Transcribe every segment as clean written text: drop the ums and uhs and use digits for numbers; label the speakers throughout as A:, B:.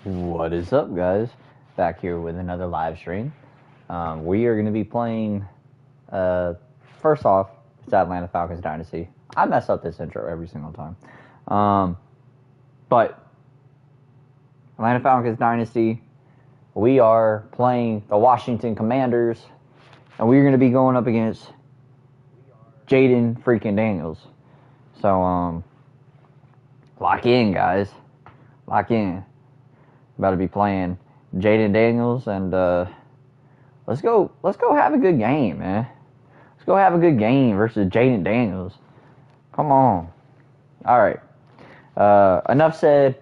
A: What is up, guys? Back here with another live stream. We are going to be playing. First off, it's Atlanta Falcons Dynasty. I mess up this intro every single time. But Atlanta Falcons Dynasty, we are playing the Washington Commanders, and we're going to be going up against Jayden freaking Daniels. So, lock in, guys. Lock in. About to be playing Jayden Daniels, and let's go have a good game, man. Let's go have a good game versus Jayden Daniels. Come on. All right. Enough said.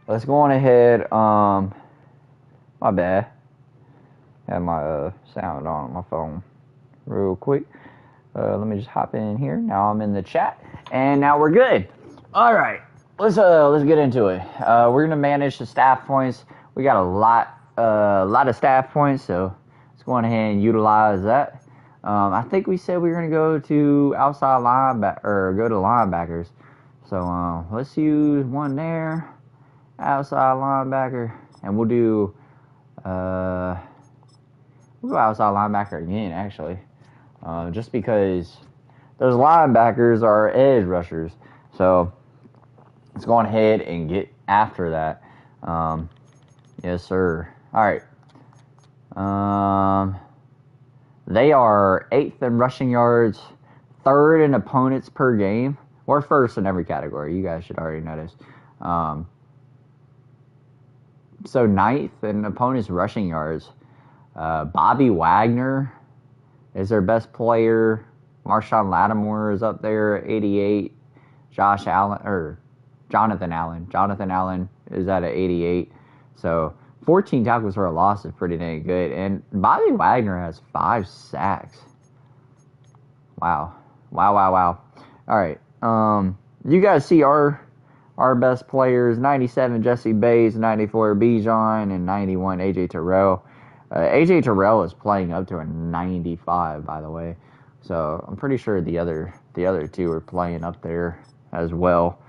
A: Let's go on ahead. My bad. Have my sound on my phone real quick. Let me just hop in here. Now I'm in the chat, and now we're good. All right. Let's get into it. We're gonna manage the staff points. We got a lot of staff points, so let's go on ahead and utilize that. I think we said we were gonna go to outside linebacker or go to linebackers. So let's use one there, outside linebacker, and we'll do we'll go outside linebacker again, actually, just because those linebackers are edge rushers. So let's go on ahead and get after that. Yes, sir. All right. They are 8th in rushing yards, 3rd in opponents per game. We're 1st in every category. You guys should already know this. So 9th in opponents rushing yards. Bobby Wagner is their best player. Marshawn Lattimore is up there, 88. Jonathan Allen is at an 88. So 14 tackles for a loss is pretty dang good. And Bobby Wagner has 5 sacks. Wow. All right. You guys see our best players: 97 Jesse Bates, 94 Bijan, and 91 AJ Terrell. AJ Terrell is playing up to a 95, by the way. So I'm pretty sure the other two are playing up there as well.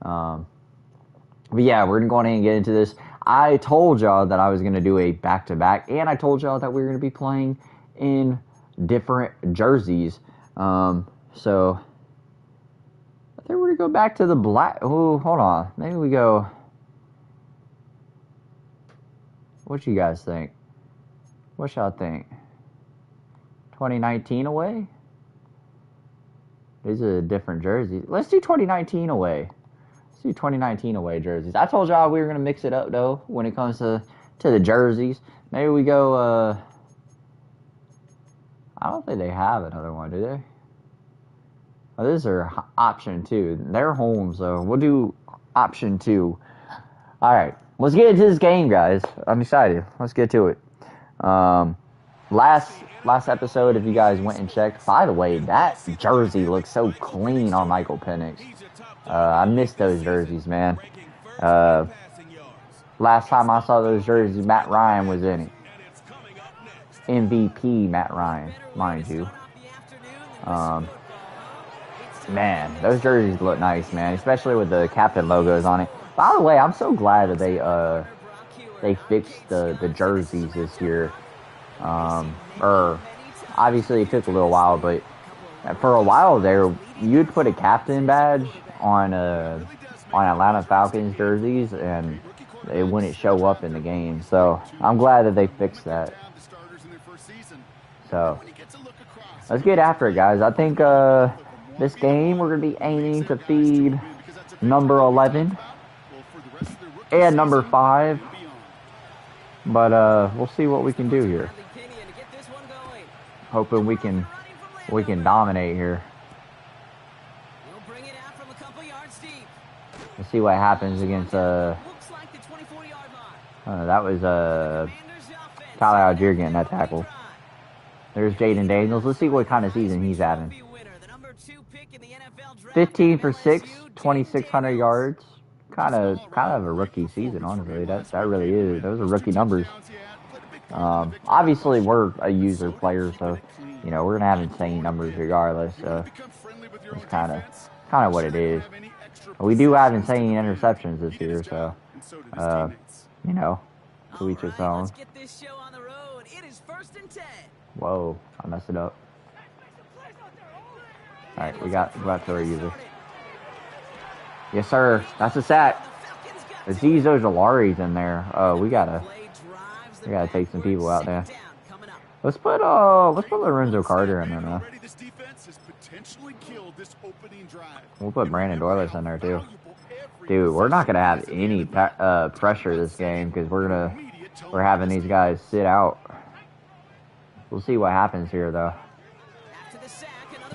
A: But yeah, we're going to go ahead and get into this. I told y'all that I was going to do a back-to-back, and I told y'all that we were going to be playing in different jerseys. So I think we're going to go back to the black. Oh, hold on. Maybe we go. What you guys think? What y'all think? 2019 away? These are different jerseys. Let's do 2019 away. Let's do 2019 away jerseys. I told y'all we were going to mix it up, though, when it comes to the jerseys. Maybe we go, I don't think they have another one, do they? Oh, this is option 2. They're home, so we'll do option 2. All right, let's get into this game, guys. I'm excited. Let's get to it. Last episode, if you guys went and checked, by the way, that jersey looks so clean on Michael Penix. I miss those jerseys, man. Last time I saw those jerseys, Matt Ryan was in it. MVP Matt Ryan, mind you. Man, those jerseys look nice, man, especially with the captain logos on it. By the way, I'm so glad that they fixed the jerseys this year. Obviously it took a little while, but for a while there, you'd put a captain badge on Atlanta Falcons jerseys, and it wouldn't show up in the game. So I'm glad that they fixed that. So let's get after it, guys. I think this game we're gonna be aiming to feed number 11 and number 5, but we'll see what we can do here. Hoping we can dominate here. Let's see what happens against that was Tyler Algier getting that tackle. There's Jayden Daniels. Let's see what kind of season he's having. 15 for 6, 2,600 yards. Kind of a rookie season, honestly. That really is. Those are rookie numbers. Obviously, we're a user player, so we're gonna have insane numbers regardless. So it's kind of what it is. We do have insane interceptions this year, so You know, to each his own. Whoa, I messed it up. Alright, we got to our user. Yes, sir. That's a sack. Aziz Ojolari's in there. We gotta take some people out there. Let's put Lorenzo Carter in there now. We'll put Brandon Doyless in there too. Dude, we're not gonna have any pressure this game because we're having these guys sit out. We'll see what happens here though.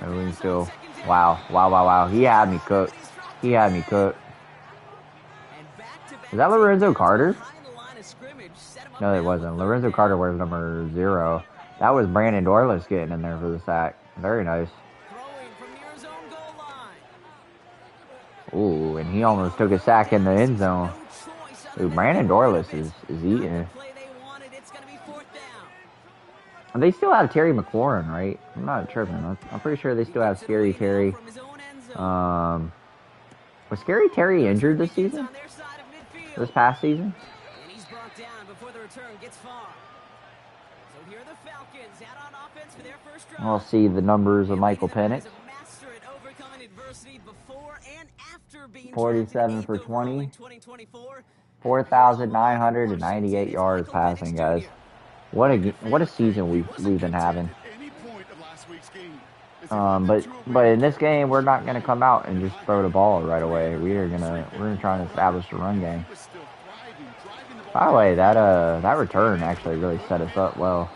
A: Everything's still wow. He had me cooked. Is that Lorenzo Carter? No, it wasn't. Lorenzo Carter wears number 0. That was Brandon Doyless getting in there for the sack. Very nice. Ooh, and he almost took a sack in the end zone. Ooh, Brandon Doyless is eating it. And they still have Terry McLaurin, right? I'm not tripping. I'm pretty sure they still have Scary Terry. Was Scary Terry injured this season? This past season? We'll see the numbers of Michael Penix. 47 for 20. 4,998 yards passing, guys. What a season we've been having. But in this game, we're not gonna come out and just throw the ball right away. We're gonna try and establish the run game. By the way, that return actually really set us up well.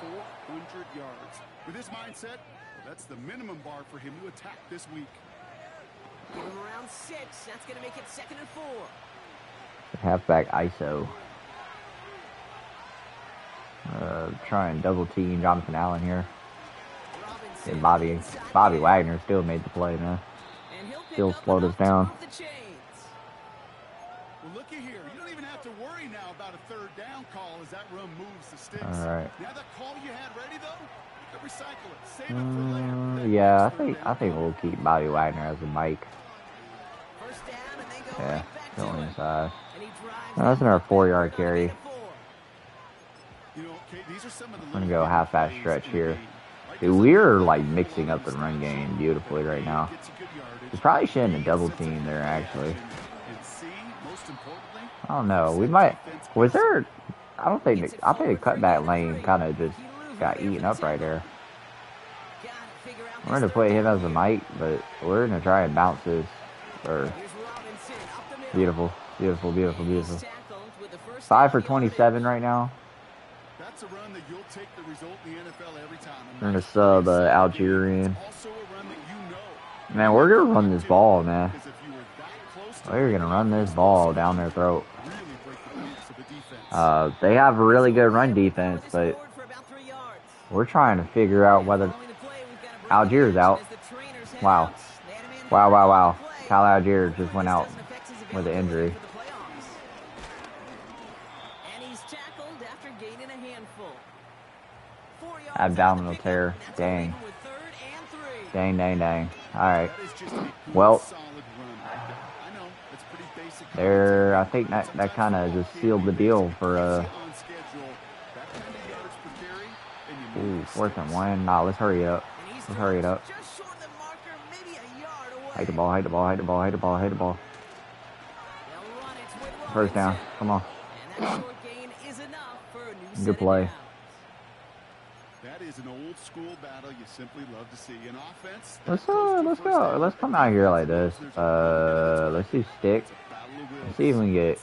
B: With his mindset, that's the minimum bar for him to attack this week.
C: Give him around 6. That's gonna make it 2nd and 4.
A: Halfback ISO. Try and double team Jonathan Allen here. And Bobby Wagner still made the play, man. Still slowed us down.
B: Well, looky here. You don't even have to worry now about a 3rd down call as that run moves the sticks.
A: All right.
B: Now that call you had ready though, you can recycle it. Save it for later.
A: Yeah, I think we'll keep Bobby Wagner as a mic. Yeah, still inside. That's in our 4-yard carry. I'm gonna go half-back stretch here. Dude, we're like mixing up the run game beautifully right now. We probably shouldn't have double teamed there actually. I don't know. We might. Was there? I think the cutback lane kind of just got eaten up right there. We're gonna put him as a mic, but we're gonna try and bounce this. Or beautiful. 5 for 27 right now.
B: That's a run that you'll take the result in the NFL every time.
A: We're gonna sub Algerian. Man, we're gonna run this ball, man. We're gonna run this ball down their throat. They have a really good run defense, but we're trying to figure out whether Algier's out. Wow. Kyle Algier just went out with an injury. Abdominal tear. Dang. Alright. Well, there, I think that kind of just sealed the deal for ooh, 4th and 1. Nah, let's hurry up. Hide the ball. First down. Come on. Good play.
B: That is an old school battle you simply love to see. In offense,
A: Let's go. Let's come out here like this. Let's do stick. Let's see if we can get.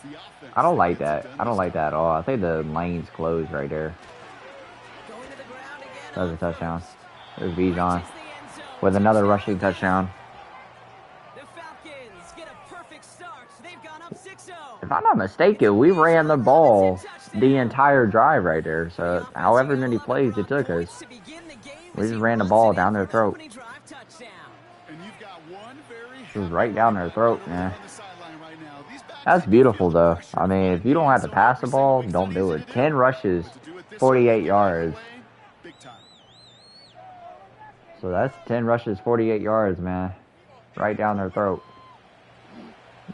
A: I don't like that at all. I think the lane's closed right there. That was a touchdown. There's Bijan with another rushing touchdown. If I'm not mistaken, we ran the ball the entire drive right there. So however many plays it took us, we just ran the ball down their throat. It was right down their throat, man. That's beautiful, though. I mean, if you don't have to pass the ball, don't do it. 10 rushes, 48 yards. So that's 10 rushes, 48 yards, man. Right down their throat.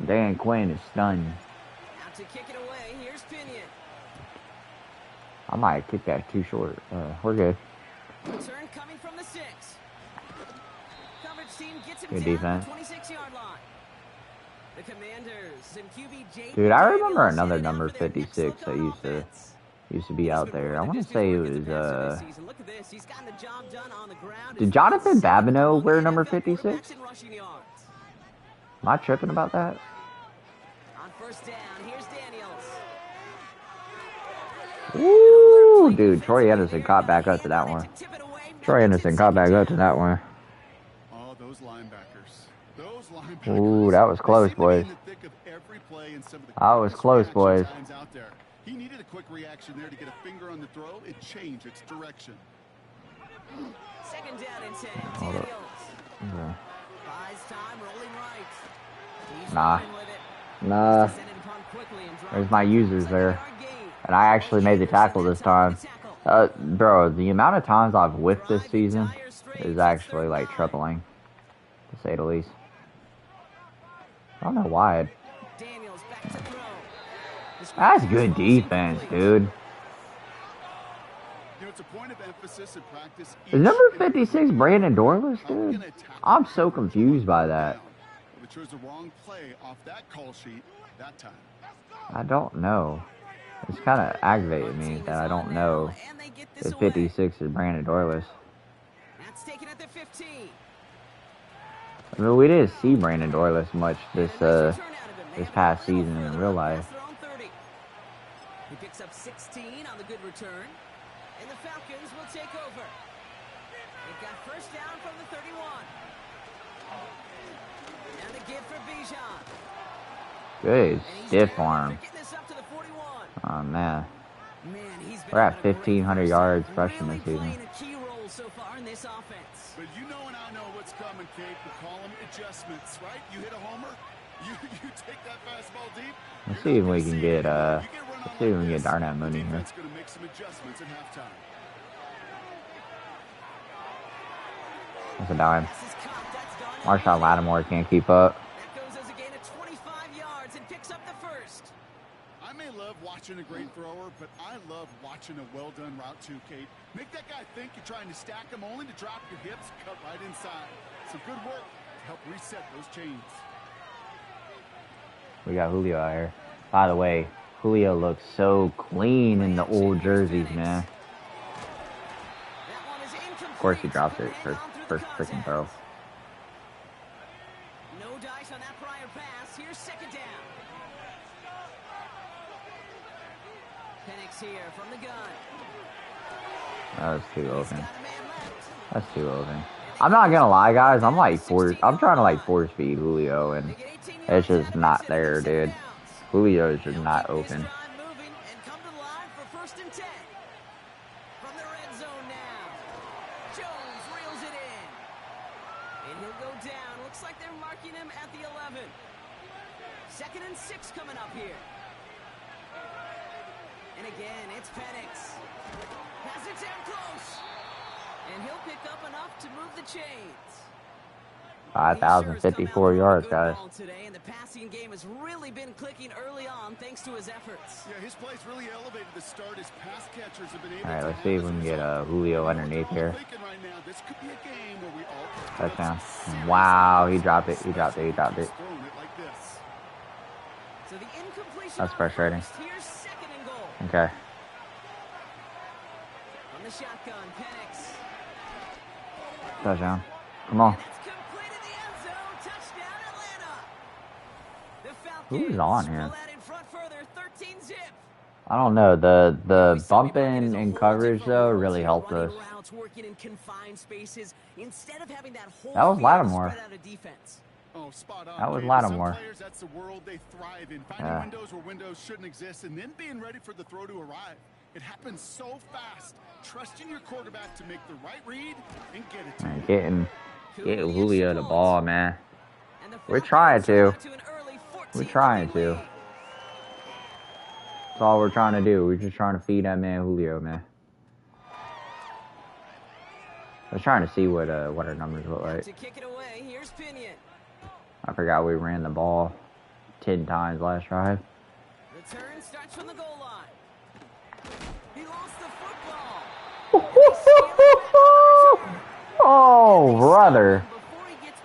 A: Dan Quinn is stunned.
C: To kick it away Pinion.
A: I might kick that too short. We're good.
C: Return coming from the 6. Coverage team gets him
A: Good
C: down
A: defense.
C: at the 26-yard line. The Commanders and QB Jayden.
A: Dude, I remember another number 56 that used to be out there. I want to say it was Did Jonathan Babineau wear number 56? Am I tripping about that?
C: On first down, here's Daniels.
A: Ooh, dude, Troy Anderson caught back up to that one. Troy Anderson caught back up to that one.
B: Oh, those linebackers. Those linebackers.
A: Ooh, that was close, boys. That was close, boys.
B: He needed a quick reaction there to get a finger on the throw and change its direction.
C: Second down and 10.
A: Hold up.
C: Daniels.
A: Okay.
C: Buys time, rolling right. He's
A: Nah.
C: running with it.
A: Nah.
C: Descended upon quickly and dropped
A: There's my users there.
C: 7-yard gain.
A: And I actually made the tackle this time. Bro, the amount of times I've whiffed this season is actually, like, troubling, to say the least. I don't know why.
C: Daniels back to throw.
A: That's good defense, dude.
B: You know, it's a point of emphasis in practice.
A: Is number 56 Brandon Dorless, dude? I'm so confused by that.
B: But chose the wrong play off that call sheet that time.
A: I don't know. It's kind of aggravating me that I don't know if 56 is Brandon Dorless.
C: That's taken at the 15.
A: I mean, we didn't see Brandon Dorless much this past season in real life.
C: He picks up 16 on the good return, and the Falcons will take over. They've got first down from the 31. And the give for Bijan.
A: Good stiff arm.
C: Getting this up to the 41.
A: Oh, man.
C: He's been
A: We're at
C: having a great
A: 1,500
C: year.
A: yards rushing
C: Really
A: this season.
C: playing a key role so far in this offense.
B: But you know and I know what's coming, Kate. We call them adjustments, right? You hit a homer, you take that fastball deep.
A: Let's see if we can get Darnell Mooney here.
B: Defense going to make some adjustments at halftime.
A: That's a dime.
C: Pass is caught. That's gone.
A: Marshawn Lattimore can't keep up.
C: That goes as a gain of 25 yards and picks up the first.
B: I may love watching a great thrower, but I love watching a well-done route too, Kate. Make that guy think you're trying to stack him only to drop your hips, cut right inside. Some good work to help reset those chains.
A: We got Julio out here. By the way, Julio looks so clean in the old jerseys, man.
C: That one is incomplete.
A: Of course he drops it
C: Hang
A: for
C: on through
A: first
C: the
A: freaking
C: contact.
A: throw.
C: No dice on that prior pass. Here's second down. Penix here from the gun.
A: That was too open.
C: Got a man left.
A: That's too open. I'm not gonna lie, guys. I'm trying to like force feed Julio, and it's just not there, dude. Julio is just not open.
C: Moving and come to the line for first and 10. From the red zone now. Jones reels it in. And he'll go down. Looks like they're marking him at the 11. Second and 6 coming up here. And again, it's Penix. Has it down close. And he'll pick up enough to move the chains.
A: 5,054 yards, guys.
C: Today, and the passing game has really been clicking early on thanks to his efforts.
B: Yeah, his play's really elevated to start. His pass catchers have been able
A: All right,
B: to
A: let's see if we can get Julio underneath here.
B: Right now, this could be a game where we all
A: Touchdown. Wow, he dropped it. He dropped it. He dropped it.
B: throwing it like this.
C: So the incompletion
A: That's
C: on
A: frustrating.
C: first. Here's second and goal.
A: Okay.
C: From the shotgun, Penix.
A: Touchdown. Come on.
C: And it's completed the end zone. Touchdown, Atlanta. The Falcons
A: Who's on here?
C: pull that in front further, 13 zip.
A: I don't know. The bumping and coverage though really helped us.
C: Routes, working in confined spaces, instead of having that whole
A: That was
C: field
A: Lattimore.
C: spread out of defense.
B: Oh, spot on.
A: That was
B: Kate.
A: Lattimore.
B: Some players, that's the world they thrive in. Finding
A: Yeah.
B: windows where windows shouldn't exist and then being ready for the throw to arrive. It happens so fast. Trusting your quarterback to make the right read and get it to
A: Man,
B: you.
A: get Julio the ball, man.
C: And the
A: We're
C: Falcons
A: trying to.
C: got an early
A: We're
C: 14-0
A: trying to.
C: lead.
A: That's all we're trying to do. We're just trying to feed that man Julio, man. I was trying to see what our numbers look like.
C: To kick it away, here's Pinion.
A: I forgot we ran the ball 10 times last drive.
C: Return starts from the goal line. line. He lost the football.
A: Oh, brother.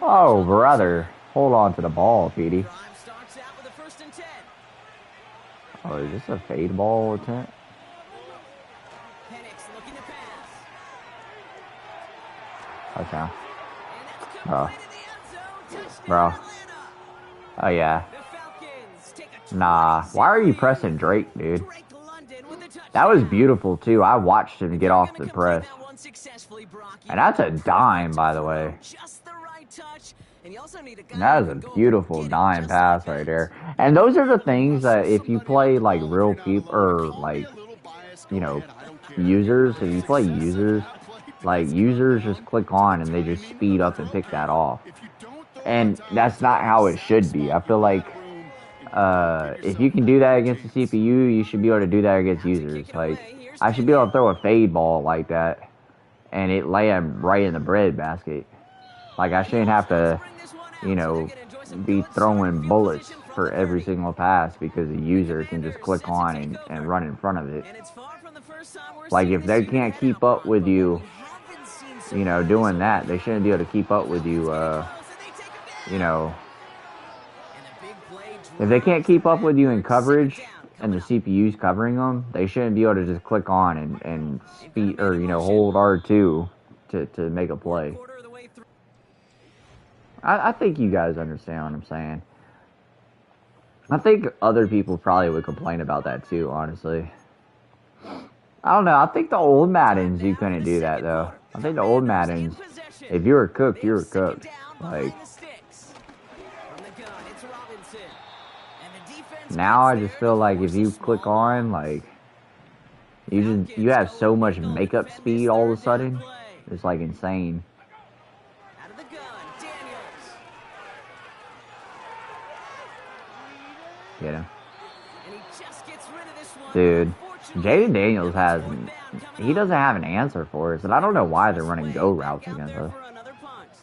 A: Oh, brother. Hold on to the ball, Petey.
C: Drive starts out with a 1st and 10.
A: Oh, is this a fade ball attempt?
C: Penix looking to pass.
A: Touchdown.
C: And that's
A: Bro.
C: completed the end zone. Touchdown,
A: Bro.
C: Atlanta.
A: Oh, yeah.
C: The Falcons take a
A: Nah. Why are you
C: 26
A: pressing Drake, dude?
C: Drake London with a touchdown.
A: That was beautiful, too. I watched him get off the
C: They're gonna
A: press.
C: complete that one successfully, Brock. You
A: And that's a
C: gotta
A: dime,
C: to
A: by the
C: throw
A: way.
C: just the right touch, and you also need a guy
A: That
C: who
A: is a
C: can go
A: beautiful
C: get it
A: dime
C: just
A: pass
C: like
A: right
C: that.
A: there. And those are the things that if you play like real people or like, you know, users, if you play users, like users just click on and they just speed up and pick that off. And that's not how it should be. I feel like if you can do that against the CPU, you should be able to do that against users. Like, I should be able to throw a fade ball like that and it land right in the bread basket. Like, I shouldn't have to, you know, be throwing bullets for every single pass because the user can just click on and run in front of it. Like, if they can't keep up with you, you know, doing that, they shouldn't be able to keep up with you, you know. If they can't keep up with you in coverage and the CPU's covering them, they shouldn't be able to just click on and speed or, you know, hold R2 to make a play. I think you guys understand what I'm saying. I think other people probably would complain about that too, honestly. I don't know. I think the old Maddens, you couldn't do that, though. I think the old Maddens, if you were cooked, you were cooked. Like, now I just feel like if you click on, like, you have so much makeup speed all of a sudden. It's like insane. Get him. Dude, Jayden Daniels he doesn't have an answer for us, and I don't know why they're running go routes against us.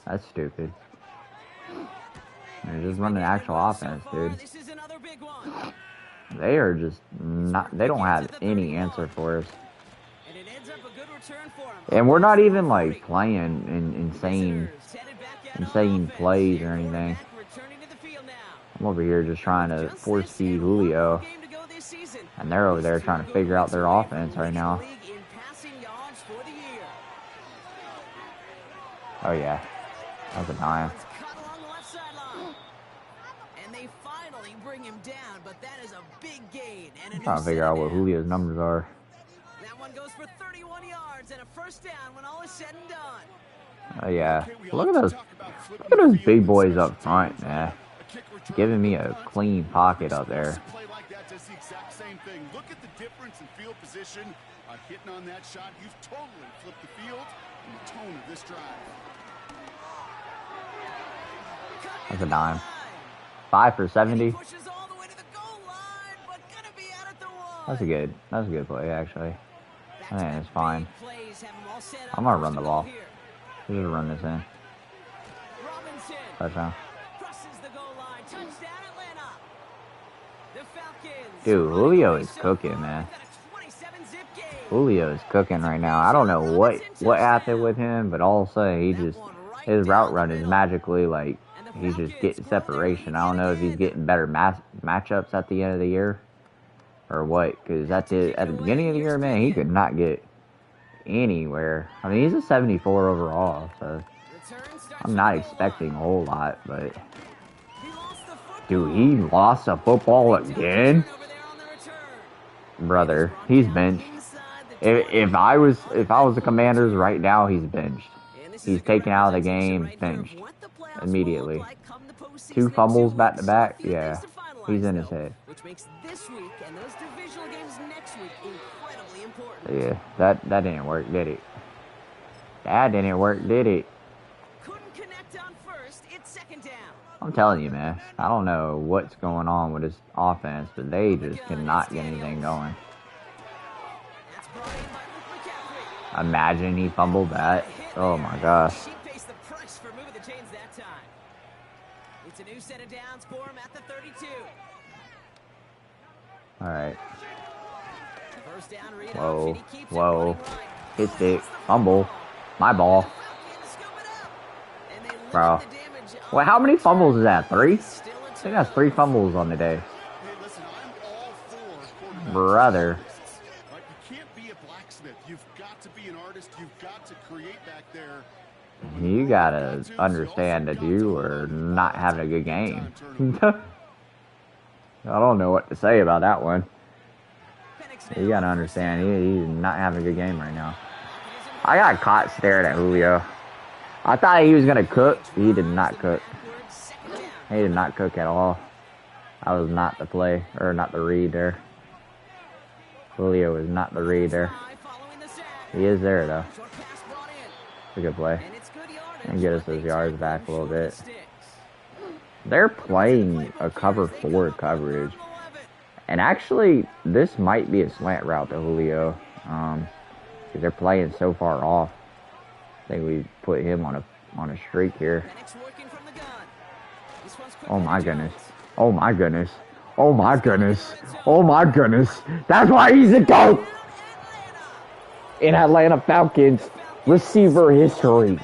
A: That's stupid. They're just running actual offense, dude. They are just not, they don't have any answer for us. And we're not even like playing insane plays or anything. I'm over here just trying to force feed Julio. And they're over there trying to figure out their offense right now. Oh, yeah. That was a dime. I'm trying to figure out what Julio's numbers are.
C: That one goes for 31 yards and a 1st down when all is said and done.
A: Oh, yeah. Look at those big boys up front, man. Giving me a clean pocket up there.
B: Look at the difference in field position. Hitting on that shot, you've totally flipped the field and the tone of this drive.
A: That's a dime. 5 for 70. That's a good play, actually. I think it's fine. I'm gonna run the ball. We should run this in. Touchdown. Dude, Julio is cooking, man. Julio is cooking right now. I don't know what happened with him, but all of a sudden his route run is magically like he's just getting separation. I don't know if he's getting better matchups at the end of the year or what. Because at the beginning of the year, man, he could not get anywhere. I mean, he's a 74 overall, so I'm not expecting a whole lot, but dude, he lost a football again? Brother, he's benched. If I was the Commanders right now, he's benched. He's taken out of the game, benched immediately. 2 fumbles back to back. Yeah, he's in his head. Yeah, that didn't work, did it? That didn't work, did it? I'm telling you, man. I don't know what's going on with his offense, but they just cannot get anything going. Imagine he fumbled that. Oh my gosh.
C: It's a new set of downs for him at the 32.
A: All right.
C: first down read
A: Whoa,
C: option. He keeps it
A: whoa.
C: running right.
A: Hit stick. Fumble. My ball. Bro. Wait, how many fumbles is that? 3? I think that's 3 fumbles on the day.
B: Hey, listen, I'm all for quarterback
A: Brother.
B: analysis. Right? You can't be a blacksmith. You've got to be an artist. You've got to create back there.
A: You gotta understand that you are not having a good game. I don't know what to say about that one. You gotta understand, he's not having a good game right now. I got caught staring at Julio. I thought he was gonna cook. He did not cook. He did not cook at all. I was not the play, or not the read there. Julio was not the read there. He is there though. It's a good play. And get us those yards back a little bit. They're playing a cover 4 coverage. And actually, this might be a slant route to Julio. Because they're playing so far off. I think we put him on a streak here. Oh my goodness. Oh my goodness. Oh my goodness. Oh my goodness. That's why he's the GOAT! In Atlanta Falcons receiver history.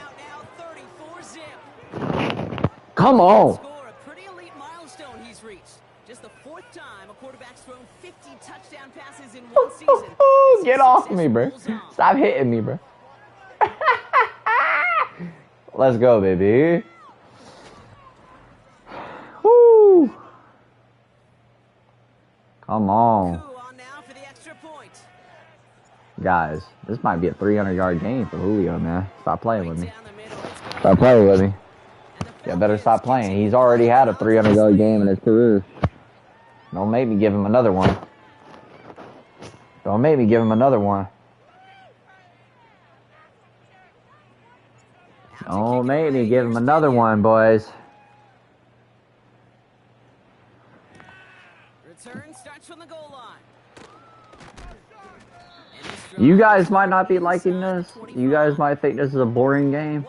A: Come on. Get off me, bro. Stop hitting me, bro. Let's go, baby. Woo. Come on. Guys, this might be a 300-yard game for Julio, man. Stop playing with me. Stop playing with me. You better stop playing. He's already had a 300-yard game in his career. Don't make me give him another one. Don't make me give him another one. Don't make me give him another one, boys.
C: Return starts from the goal line.
A: You guys might not be liking this. You guys might think this is a boring game.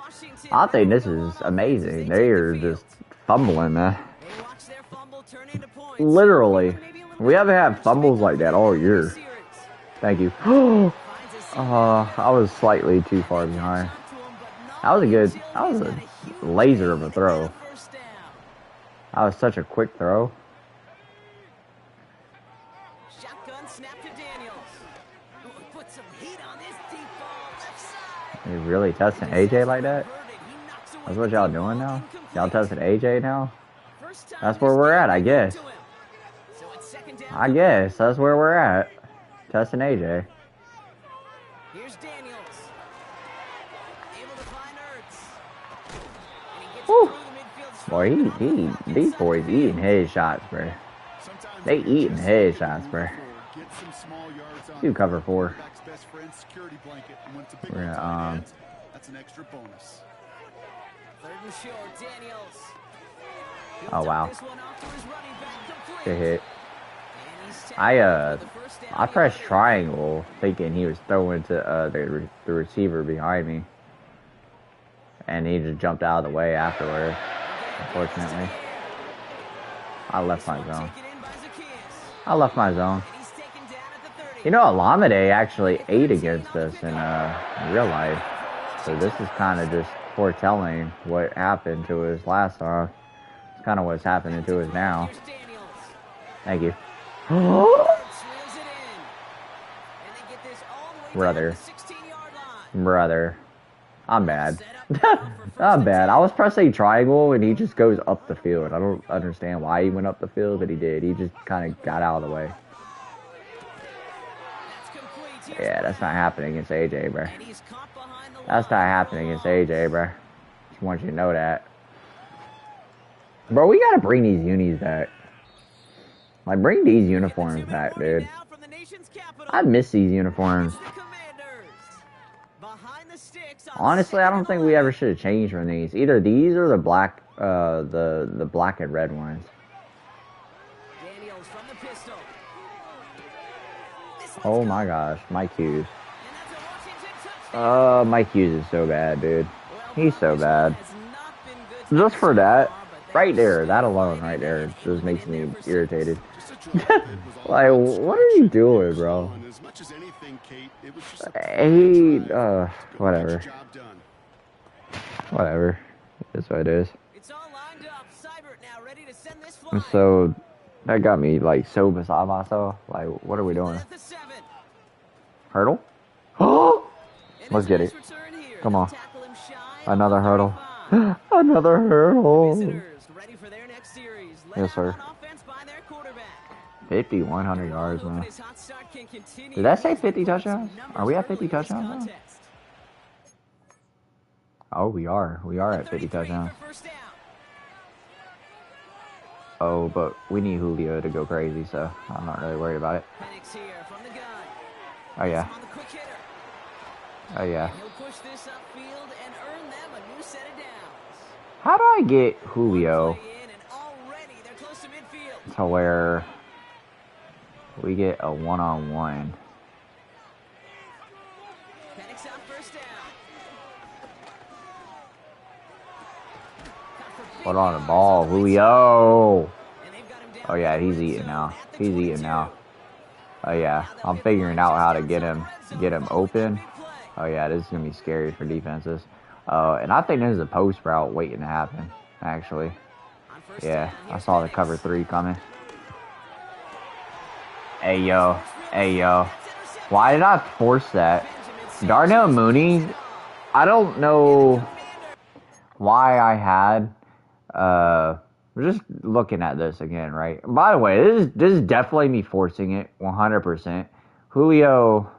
A: I think this is amazing. They are just fumbling, man. Literally. We haven't had fumbles like that all year. Thank you. I was slightly too far behind. That was a laser of a throw. That was such a quick throw. You really testing AJ like that? That's what y'all doing now? Y'all testing AJ now? That's where we're at, I guess. I guess that's where we're at. Testing AJ.
C: Here's Daniels. Able to find Ertz.
A: Woo. Boy, these boys eating headshots, bro. They eating headshots, bro. Do cover 4. We're gonna,
B: that's an extra bonus.
A: Oh wow. Good hit. I pressed triangle thinking he was throwing to the receiver behind me. And he just jumped out of the way afterward. Unfortunately. I left my zone. You know, Alameda actually ate against us in real life. So this is kind of just foretelling what happened to us last time. It's kind of what's happening to us now. Thank you. Brother. I'm bad. I'm bad. I was pressing triangle and he just goes up the field. I don't understand why he went up the field, but he did. He just kind of got out of the way. Yeah, that's not happening against AJ, bro. That's not happening against AJ, bro. Just want you to know that. Bro, we gotta bring these unis back. Like, bring these uniforms back, dude. I miss these uniforms. Honestly, I don't think we ever should have changed from these. Either these or the black, the black and red ones. Oh my gosh, Mike Hughes. Mike Hughes is so bad, dude. He's so bad. Just for that, right there, that alone right there just makes me irritated. Like, what are you doing, bro? Hey, whatever. Whatever. That's what it is. And so, that got me, like, so beside myself. Like, what are we doing? Hurdle? Oh! Let's get it. Come on. Another hurdle. Another hurdle. Yes, sir. 5,100 yards, man. Did that say 50 touchdowns? Are we at 50 touchdowns now? Oh, we are. We are at 50 touchdowns. Oh, but we need Julio to go crazy, so I'm not really worried about it. Oh, yeah. Oh, yeah. How do I get Julio to where we get a one-on-one? Put on the ball, Julio. Oh, yeah, he's eating now. He's eating now. Oh, yeah, I'm figuring out how to get him open. Oh, yeah, this is going to be scary for defenses. And I think this is a post route waiting to happen, actually. Yeah, I saw the cover 3 coming. Hey, yo. Hey, yo. Why did I force that? Darnell Mooney, I don't know why I had... we're just looking at this again, right? By the way, this is definitely me forcing it, 100%. Julio...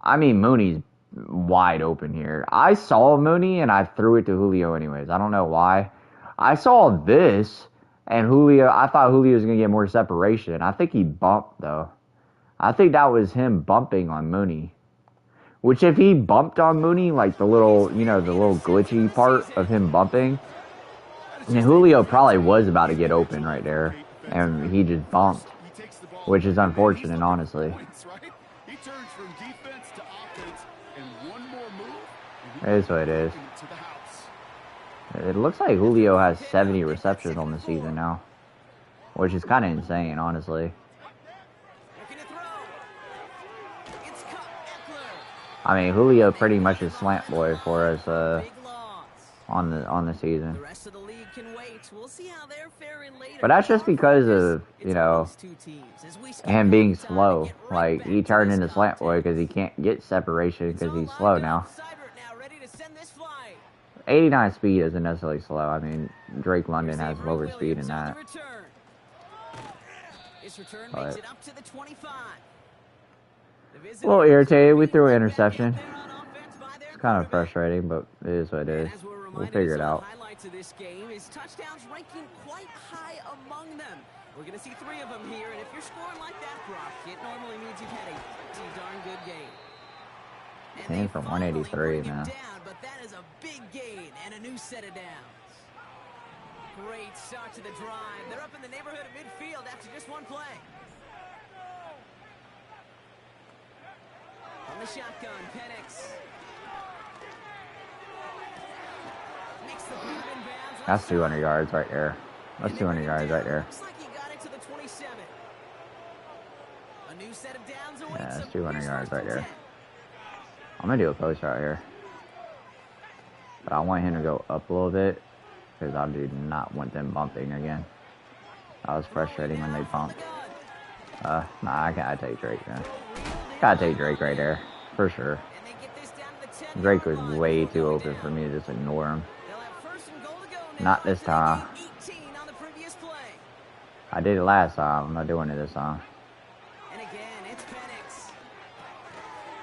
A: I mean, Mooney's wide open here. I saw Mooney, and I threw it to Julio anyways. I don't know why. I saw this, and Julio... I thought Julio was going to get more separation. I think he bumped, though. I think that was him bumping on Mooney. Which, if he bumped on Mooney, like the little, you know, the little glitchy part of him bumping, and Julio probably was about to get open right there, and he just bumped, which is unfortunate, honestly. It is what it is. It looks like Julio has 70 receptions on the season now, which is kind of insane, honestly. I mean, Julio pretty much is slant boy for us on the season. But that's just because of, you know, him being slow. Like, he turned into slant boy because he can't get separation because he's slow now. 89 speed isn't necessarily slow. I mean, Drake London has lower speed than that. But a little irritated. We threw an interception. It's kind of frustrating, but it is what it is. We'll figure it out.
C: We're going to see 3 of them here, and if you're scoring like that, Brock, it normally means you've had a pretty darn good game.
A: Came from 183, man.
C: But that is a big gain and a new set of downs. Great start to the drive. They're up in the neighborhood of midfield after just one play. On the shotgun, Penix.
A: That's 200 yards right there. That's 200 yards right there. Yeah, that's 200 yards right there. I'm going to do a post right here. But I want him to go up a little bit, because I do not want them bumping again. That was frustrating when they bumped. Nah, I gotta take Drake, man. Gotta take Drake right there, for sure. Drake was way too open for me to just ignore him. Not this time. I did it last time. I'm not doing it this time.
C: And again, it's Penix.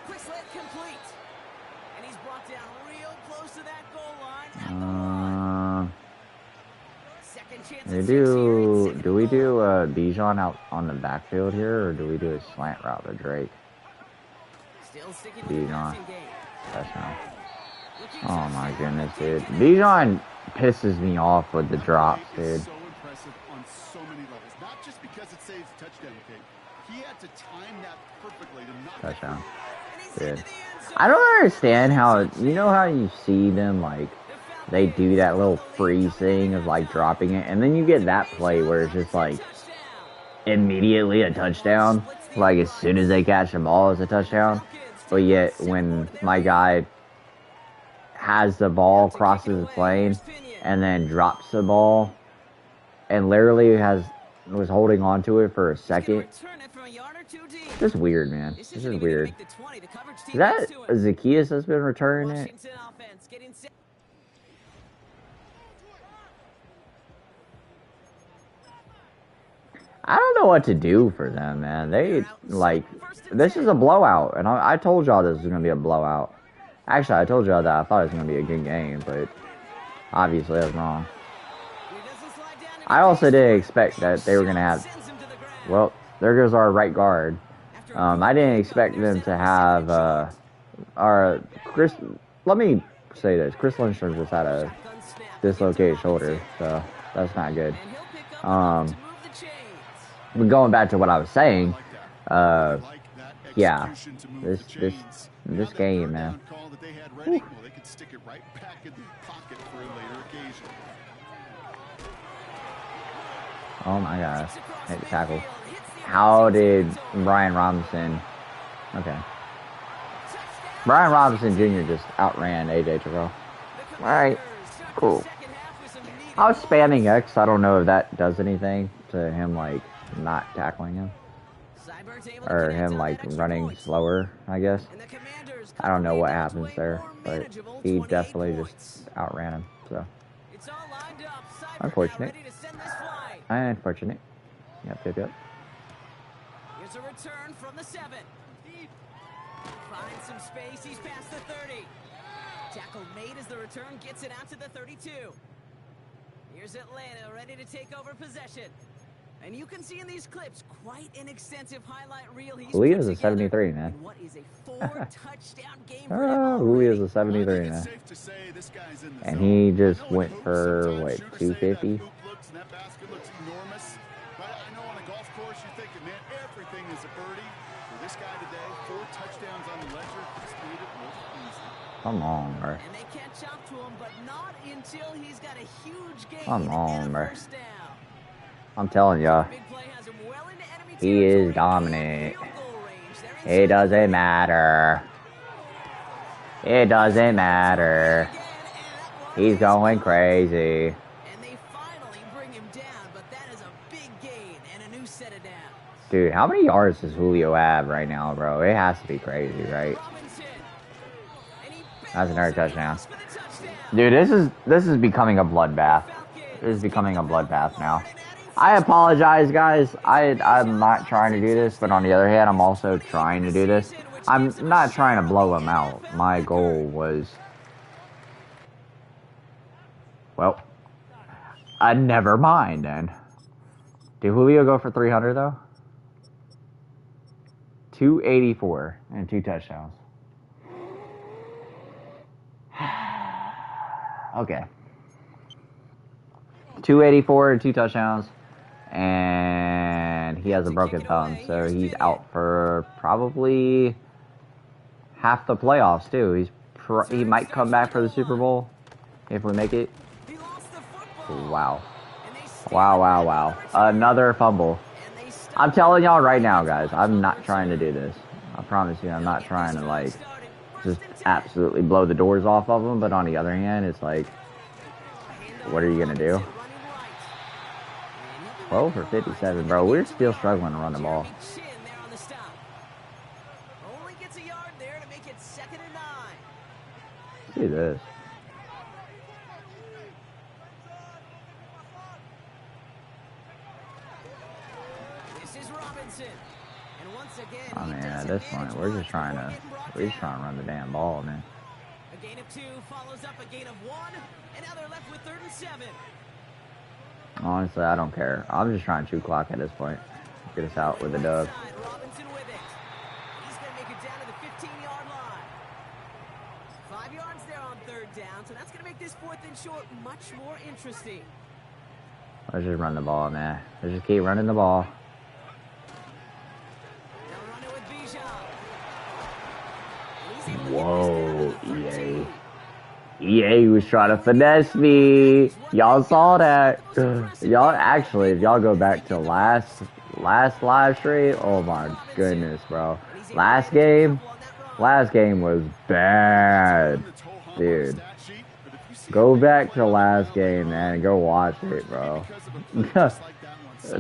C: Quick slant complete. And he's brought down real close to that goal line. Second chance.
A: Do we do Bijan out on the backfield here, or do we do a slant route to Drake?
C: Still sticking
A: Bijan. Touchdown. Oh my goodness, dude. Bijan pisses me off with the drops, dude.
B: So impressive on so many levels. Not just because it saves touchdown, okay? He had to time that perfectly to knock
A: Touchdown.
C: And he's
A: Dude.
C: into the end zone.
A: I don't understand how, you know how you see them, like, they do that little freeze thing of, like, dropping it, and then you get that play where it's just, like, immediately a touchdown. Like, as soon as they catch the ball, it's a touchdown. But yet, when my guy has the ball, crosses the plane, and then drops the ball, and literally was holding on to it for a second. Just weird, man. This is weird. Is that Zacchaeus that's been returning it? I don't know what to do for them, man. They, like, this is a blowout, and I told y'all this was going to be a blowout. Actually, I told y'all that I thought it was going to be a good game, but obviously I was wrong. I also didn't expect that they were going to have, well, there goes our right guard. I didn't expect them to have, let me say this, Chris Lindstrom just had a dislocated shoulder, so that's not good. But going back to what I was saying, yeah, this game, man. Whew. Oh my gosh, hit the tackle. How did Brian Robinson? Okay, Brian Robinson Jr. just outran AJ Terrell. All right, cool. I was spamming X. I don't know if that does anything to him, like not tackling him, or him like running slower. I guess I don't know what happens there, but he definitely just outran him. So unfortunate. Unfortunate. Yep.
C: Here's a return from the 7. Finds some space. He's past the 30. Tackle made as the return gets it out to the 32. Here's Atlanta ready to take over possession. And you can see in these clips quite an extensive highlight reel.
A: Julio's a 73, man.
C: What is a 4-touchdown game?
A: Julio's a 73, man. And he just went for what, 250?
B: Everything is a birdie. For this guy today, 4 touchdowns on the ledger. Just made it look easy.
A: Come on, bro.
C: And they catch up to him, but not until he's got a huge gain.
A: Come on, bro.
C: First down.
A: I'm telling y'all, he is dominant. It doesn't matter. It doesn't matter. He's going crazy.
C: And they finally bring him down, but that is a big gain and a new set of downs.
A: Dude, how many yards does Julio have right now, bro? It has to be crazy, right? That's another touchdown. Dude, this is becoming a bloodbath. This is becoming a bloodbath now. I apologize, guys. I'm not trying to do this, but on the other hand, I'm also trying to do this. I'm not trying to blow him out. My goal was, well, never mind then. Did Julio go for 300 though? 284 and 2 touchdowns. Okay. 284 and 2 touchdowns. And he has a broken thumb, so he's out for probably half the playoffs too. He might come back for the Super Bowl if we make it. Wow. Another fumble. I'm telling y'all right now, guys, I'm not trying to do this. I promise you, I'm not trying to like just absolutely blow the doors off of them. But on the other hand, it's like, what are you gonna do? 12 for 57, bro. We're still struggling to run the ball. See this. Oh man, at this point, we're just trying to run the damn ball, man.
C: A gain of 2 follows up a gain of 1, and now they're left with 3rd and 7.
A: Honestly, I don't care. I'm just trying to chew clock at this point. Get us out with a dub.
C: Robinson with it. He's going to make it down to the 15-yard line. 5 yards there on 3rd down, so that's going to make this 4th and short much more interesting.
A: Let's just run the ball, man. Let's just keep running the ball. Whoa, EA. EA was trying to finesse me. Y'all saw that. Y'all actually, if y'all go back to last live stream, oh my goodness, bro. Last game was bad, dude. Go back to last game, man, and go watch it, bro.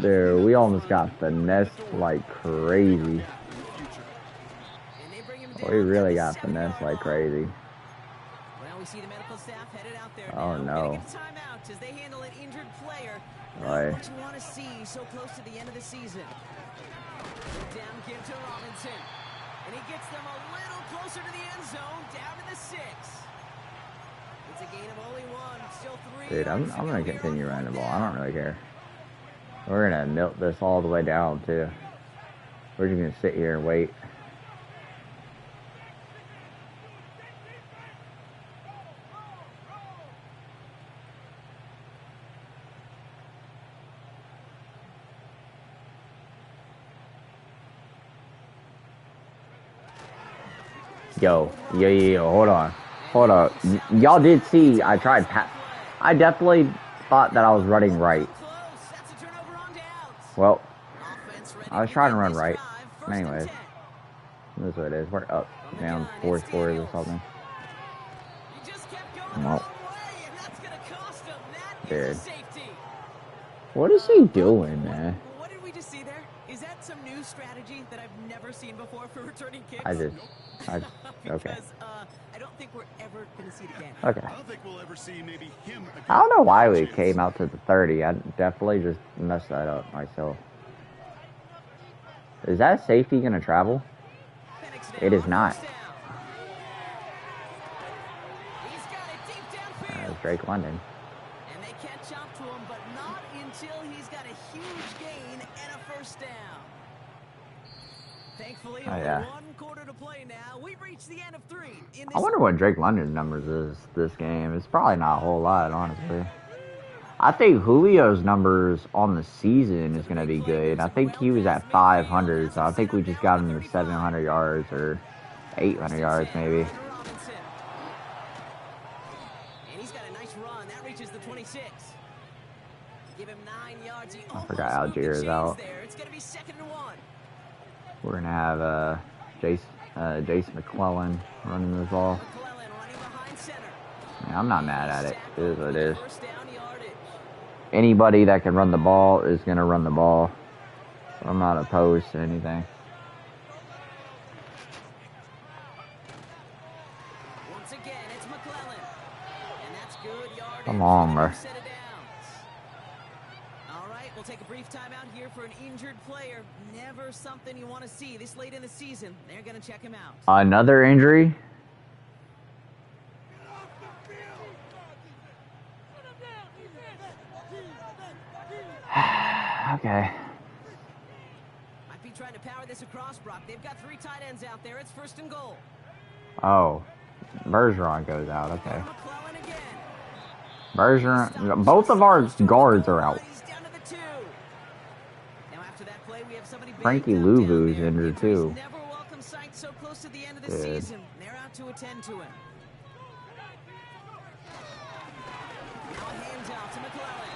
A: Dude, we almost got finessed like crazy. We really got finessed like crazy. Oh no. Right.
C: What you want to see so close to the end of the season. Down give to Robinson. And he gets them a little closer to the end zone, down to the 6. It's a gain of only 1, still 3.
A: Dude, I'm gonna continue running the ball. I don't really care. We're gonna milk this all the way down too. We're just gonna sit here and wait. Yo, hold on. Y'all did see I tried I definitely thought that I was running right. Well, I was trying to run right. Anyways, this is what it is. We're up, down 4 scores or something. Well, dude. What is he doing, man?
C: What did we just see there? Is that some new strategy that I've never seen before for returning kicks?
A: Okay.
C: Because, I don't think we're ever going to see it again.
A: Okay.
B: I don't think we'll ever see maybe him again.
A: I don't know why we came out to the 30. I definitely just messed that up myself. Is that safety going to travel? It is not. That's Drake London.
C: And they catch up to him, but not until he's got a huge gain and a first down. Thankfully, only 1 quarter to play now. We've reached the end of 3.
A: I wonder what Drake London's numbers is this game. It's probably not a whole lot, honestly. I think Julio's numbers on the season is going to be good. I think he was at 500, so I think we just got him to 700 yards or 800 yards maybe.
C: And he's got a nice run. That reaches the 26. Give him 9 yards.
A: I forgot Algier is out.
C: It's going to be 2nd and 1.
A: We're going to have Jason McClellan running this ball. Man, I'm not mad at it. It is what it is. Anybody that can run the ball is going to run the ball. So I'm not opposed to anything.
C: Once again, it's McClellan. And that's good yardage.
A: Come on, bro.
C: All right, we'll take a brief timeout here for an injured player. Never something you want to see this late in the season. They're going to check him out.
A: Another injury? Okay.
C: Might be trying to power this across, Brock. They've got 3 tight ends out there. It's 1st and goal.
A: Oh. Bergeron goes out. Okay.
C: McClellan again.
A: Bergeron. Both of our guards are out.
C: He's down to the 2. Now after that play, we have somebody
A: Frankie Louvu's injured too.
C: Never welcome sight so close to the end of the
A: Good.
C: season. They're out to attend to him. Now a handout to McClellan.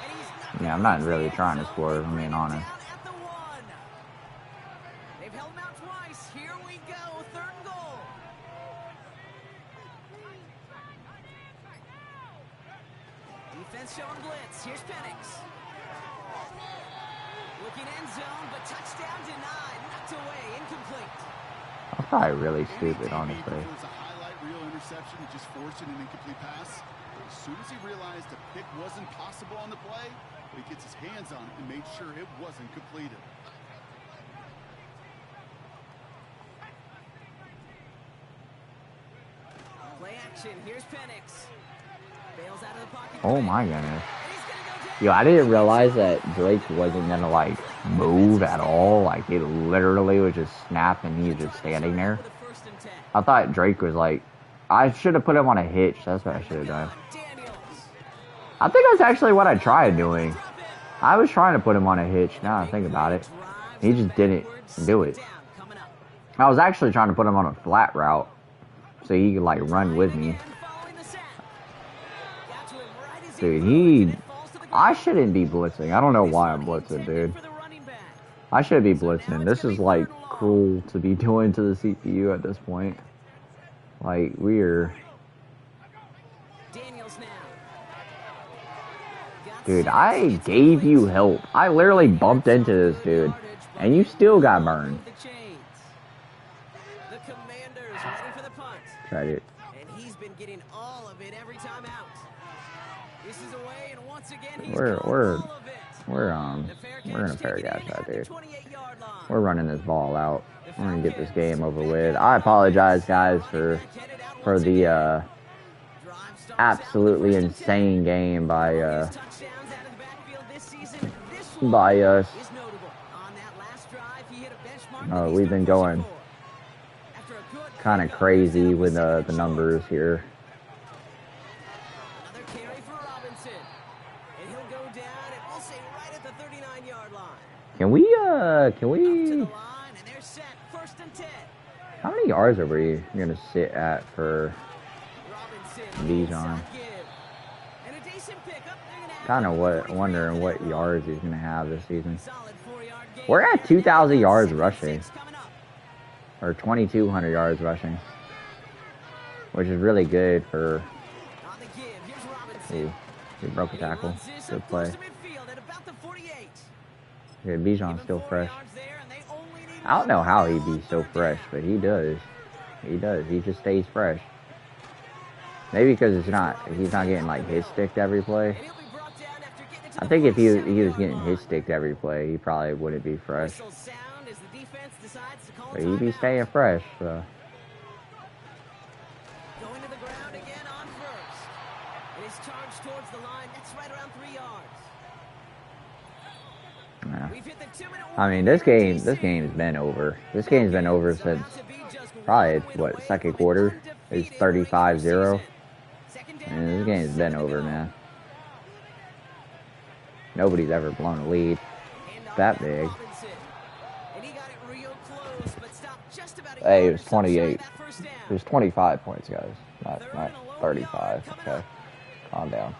C: And he's not
A: Yeah, I'm not really trying to score, if I'm being honest.
C: down at the 1. They've held him out twice. Here we go. 3rd and goal. Defense showing blitz. Here's Penix. Looking end zone, but touchdown denied. Knocked away. Incomplete.
A: That's probably really stupid, honestly.
B: It was a highlight reel interception. He just forced an incomplete pass. As soon as he realized a pick wasn't possible on the play, he gets his hands on it and made sure it wasn't completed.
C: Play action. Here's Penix. Bails out of the pocket.
A: Oh my goodness.
C: And he's gonna go down.
A: Yo, I didn't realize that Drake wasn't gonna like move at all. Like he literally was just snap and he was just standing there.
C: With a 1st and 10.
A: I thought Drake was like, I should have put him on a hitch. That's what I should have done.
C: Daniels.
A: I think that's actually what I tried doing. I was trying to put him on a hitch. Now I think about it, he just didn't do it.
C: Down, coming up.
A: I was actually trying to put him on a flat route, so he could like run with me.
C: Following the sack. Got to him right as he
A: Dude,
C: threw it, and it falls to the
A: I
C: ground.
A: shouldn't be blitzing. I don't know why I'm blitzing, dude.
C: For the running back.
A: I should be blitzing. This is like cruel to be doing to the CPU at this point. Like, we're...
C: Daniels now. Got
A: Dude,
C: six.
A: I
C: It's
A: gave you
C: complete.
A: help. I literally bumped into this dude. And you still got burned.
C: The chains. The Commanders ready for the punt.
A: Tried it.
C: And he's been getting all of it every time out. This is away, and once again, he's
A: We're-
C: got
A: we're-
C: all of it.
A: We're
C: The fair
A: gonna
C: catch
A: fair
C: taken
A: catch
C: in
A: that
C: at the
A: dude.
C: 28-yard line.
A: We're running this ball out. We're gonna get this game over with. I apologize, guys, for the
C: Drive starts out.
A: absolutely
C: First and
A: insane game by
C: His touchdowns out of the backfield this season. This one
A: by us.
C: is notable. On that last drive, he hit a benchmark that he's
A: We've been
C: been pushing
A: going
C: for. After a good
A: kind of
C: pickup,
A: crazy
C: he's
A: with
C: out
A: the numbers here.
C: Another carry for Robinson. And he'll go down, and we'll say right at the 39-yard line.
A: Can we
C: Up to the line, and they're set. First and 10.
A: how many yards are we gonna sit at for
C: Robinson.
A: Bijan?
C: inside give. And a decent pickup. They're gonna have
A: Kind of
C: him
A: what
C: 43
A: wondering what
C: for the
A: yards he's gonna have this season.
C: solid 4-yard gain.
A: We're at
C: there.
A: 2,000
C: Now
A: yards
C: second
A: rushing.
C: 6 coming up.
A: Or 2,200 yards rushing, which is really good for.
C: On the give, here's Robinson.
A: Ooh, he broke a
C: He
A: tackle.
C: runs this
A: Good
C: up
A: play.
C: close to midfield at about the 48.
A: Okay,
C: Give
A: Bijan's
C: him
A: still
C: 4
A: fresh.
C: yards there, and they only need
A: I don't know
C: one
A: how
C: more
A: he'd be
C: on
A: so
C: third
A: fresh,
C: down.
A: but he does. He does. He just stays fresh. Maybe because he's not getting like hit sticked every play.
C: And he'll be brought down after getting it to
A: I
C: the
A: think if he was
C: 47-yard
A: getting
C: line.
A: hit sticked every play, he probably wouldn't be fresh.
C: Whistles sound as the defense decides to call
A: But he'd be
C: timeout.
A: staying fresh. So.
C: Going to the ground again on first. And his charge towards the line, that's right around 3 yards.
A: Yeah.
C: We've hit the 2-minute
A: I
C: warning
A: mean, this
C: here in
A: game's
C: DC.
A: been over. This game's been over
C: So
A: since
C: about to be just
A: probably
C: one win
A: what
C: away
A: second
C: from an
A: quarter. It's
C: undefeated
A: 35-0.
C: regular season. Second down
A: And this
C: now,
A: game's been
C: 7 to
A: over,
C: go.
A: man. Nobody's ever blown a lead
C: Handoff
A: that
C: to
A: big.
C: Robinson. And he got it real close, but stopped just about a
A: Hey, it
C: yard
A: was
C: or so shy of
A: 28.
C: that first down.
A: It was 25 points, guys. Not
C: Third and a long
A: 35.
C: yard coming
A: Okay,
C: up.
A: calm down.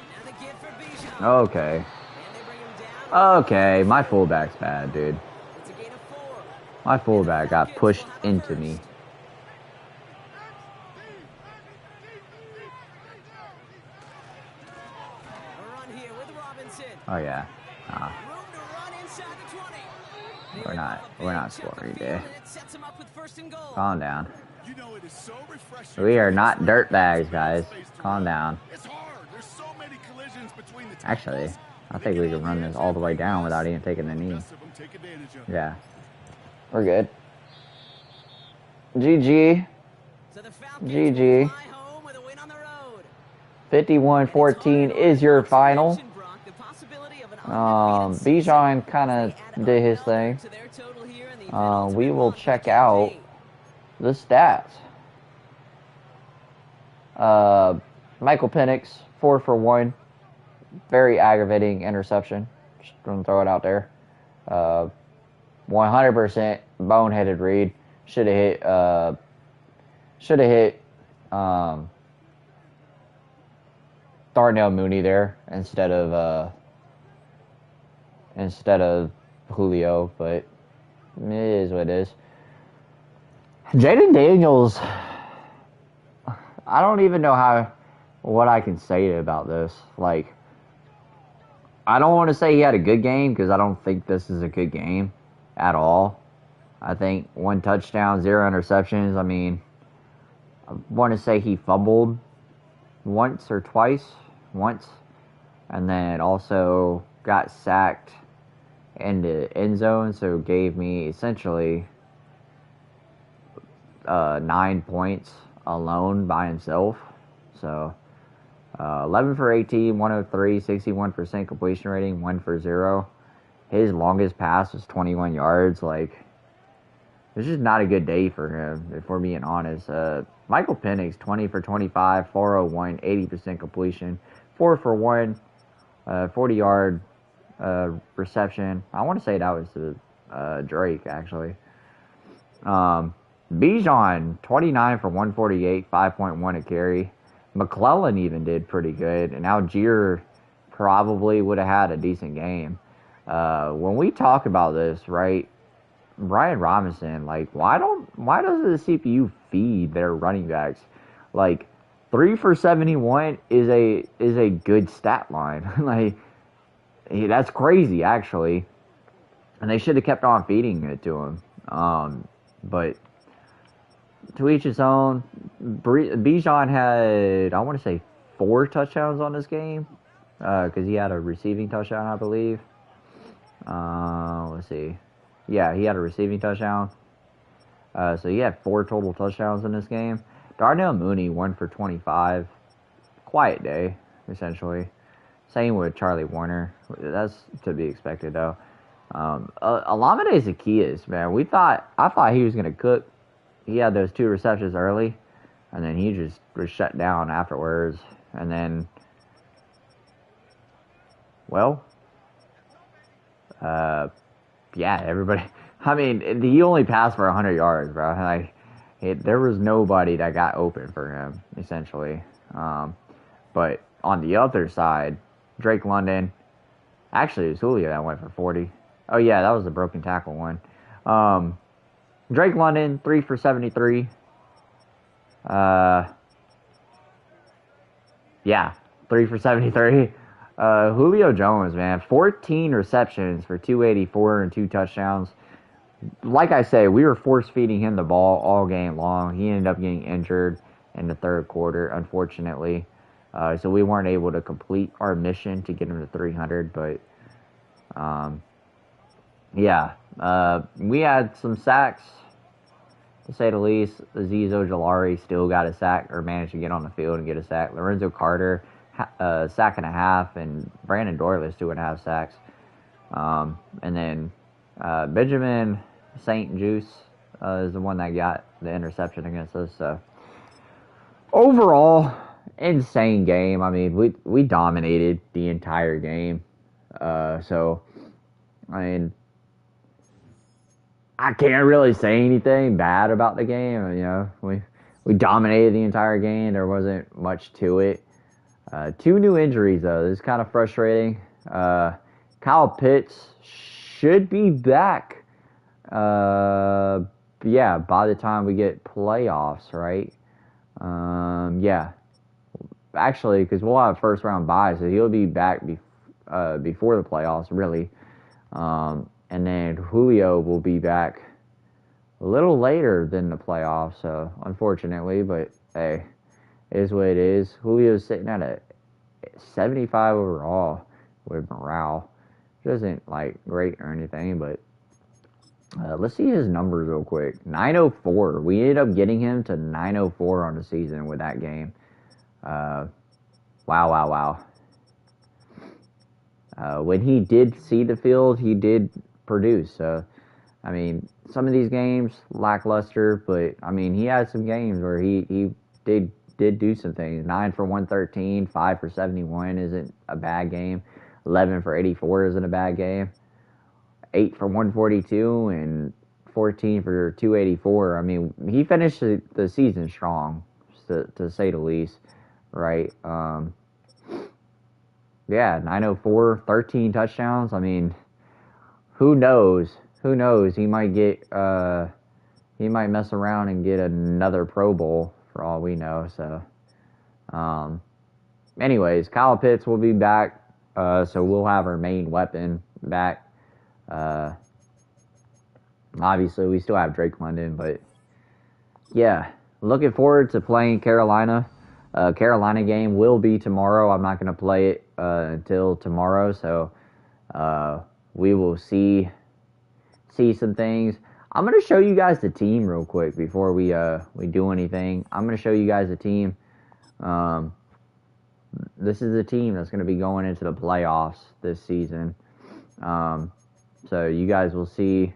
C: Now the give for Bijan.
A: Okay.
C: And they bring him down.
A: Okay, my fullback's bad, dude.
C: It's a gain of 4.
A: My fullback got pushed into me.
C: A run here with Robinson.
A: Oh yeah. Nah,
C: Room to run inside the 20.
A: we're not scoring today.
C: And it sets him up with first and goal.
A: Calm down.
B: You know, it is so refreshing.
A: We are
B: to
A: not
B: face
A: dirt
B: the
A: bags, guys.
B: face to
A: Calm
B: face.
A: down.
B: It's hard. There's so many collisions between the
A: Actually,
B: tackles.
A: I think we can run this all the way down without even taking a knee.
B: Best of them take advantage of it.
A: Yeah. We're good. GG.
C: So the Falcons
A: GG.
C: will fly home with a win on the road.
A: 51-14 is your final.
C: The possibility of an undefeated
A: Bijan
C: season
A: kind
C: as
A: of
C: they add
A: did his
C: another
A: thing.
C: to their total here in the penultimate
A: We will
C: month of
A: check
C: the
A: out
C: campaign.
A: the stats. Michael Penix, 4 for 1. Very aggravating interception. Just gonna throw it out there. 100% boneheaded read. Should have hit Darnell Mooney there instead of Julio, but it is what it is. Jayden Daniels, I don't even know what I can say about this. Like, I don't want to say he had a good game because I don't think this is a good game at all. I think 1 touchdown, 0 interceptions. I mean, I want to say he fumbled once or twice. Once. And then also got sacked in the end zone, so gave me essentially 9 points alone by himself. So 11 for 18, 103, 61% completion rating, 1 for 0. His longest pass was 21 yards. Like, it's just not a good day for him, if we're being honest. Michael Penix, 20 for 25, 401, 80% completion, 4 for 1, 40-yard reception. I want to say that was to Drake, actually. Bijan, 29 for 148, 5.1 a carry. McClellan even did pretty good, and Algier probably would have had a decent game. When we talk about this, right, Brian Robinson, like, why does the CPU feed their running backs? Like, 3 for 71 is a good stat line. Like, that's crazy, actually. And they should have kept on feeding it to him. But to each his own. Bijan had, I want to say, 4 touchdowns on this game. Because he had a receiving touchdown, I believe. Let's see. Yeah, he had a receiving touchdown. So he had 4 total touchdowns in this game. Darnell Mooney, 1 for 25. Quiet day, essentially. Same with Charlie Warner. That's to be expected, though. Olamide Zaccheaus, man. I thought he was going to cook. He had those 2 receptions early, and then he just was shut down afterwards. And then, well, yeah, everybody. I mean, he only passed for 100 yards, bro. Like, there was nobody that got open for him, essentially. But on the other side, Drake London. Actually, it was Julio that went for 40. Oh, yeah, that was the broken tackle one. Drake London, 3 for 73. Yeah, 3 for 73. Julio Jones, man, 14 receptions for 284 and 2 touchdowns. Like I say, we were force-feeding him the ball all game long. He ended up getting injured in the 3rd quarter, unfortunately. So we weren't able to complete our mission to get him to 300. But, yeah, we had some sacks, to say the least. Azeez Ojulari still got a sack, or managed to get on the field and get a sack. Lorenzo Carter, sack and a half, and Brandon Dorless, 2.5 sacks. And then Benjamin St. Juice is the one that got the interception against us. So overall, insane game. I mean, we dominated the entire game. So, I mean, I can't really say anything bad about the game. You know, we dominated the entire game. There wasn't much to it. 2 new injuries, though. This is kind of frustrating. Kyle Pitts should be back. Yeah, by the time we get playoffs, right? Yeah. Actually, because we'll have first round bye, so he'll be back before the playoffs, really. And then Julio will be back a little later than the playoffs, so unfortunately, but hey, it is what it is. Julio's sitting at a 75 overall with morale. It isn't like great or anything, but let's see his numbers real quick. 904. We ended up getting him to 904 on the season with that game. Wow. When he did see the field, he did produce. So, I mean, some of these games lackluster, but I mean, he had some games where he did do some things. 9 for 113, 5 for 71 isn't a bad game. 11 for 84 isn't a bad game. 8 for 142 and 14 for 284. I mean, he finished the season strong, to say the least, right? Yeah, 904, 13 touchdowns. I mean, who knows? He might mess around and get another Pro Bowl for all we know. So, anyways, Kyle Pitts will be back. So we'll have our main weapon back. Obviously, we still have Drake London, but yeah, looking forward to playing Carolina. Carolina game will be tomorrow. I'm not going to play it until tomorrow, so we will see some things. I'm going to show you guys the team real quick before we do anything. I'm going to show you guys the team. This is the team that's going to be going into the playoffs this season. So you guys will see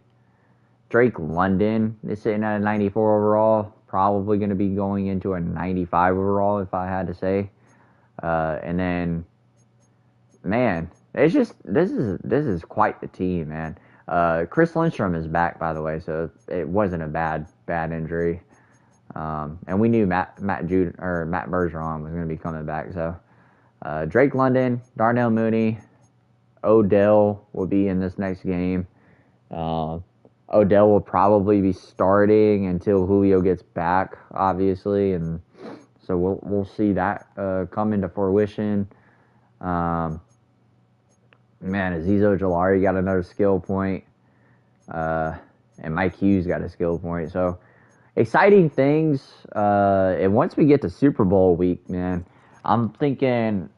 A: Drake London is sitting at a 94 overall. Probably going to be going into a 95 overall, if I had to say. And then, man, it's just this is quite the team, man. Chris Lindstrom is back, by the way, so it wasn't a bad injury. And we knew Matt Bergeron was going to be coming back. So Drake London, Darnell Mooney, Odell will be in this next game. Odell will probably be starting until Julio gets back, obviously, and so we'll see that come into fruition. Man, Azeez Ojulari got another skill point, and Mike Hughes got a skill point. So exciting things. And once we get to Super Bowl week, man, I'm thinking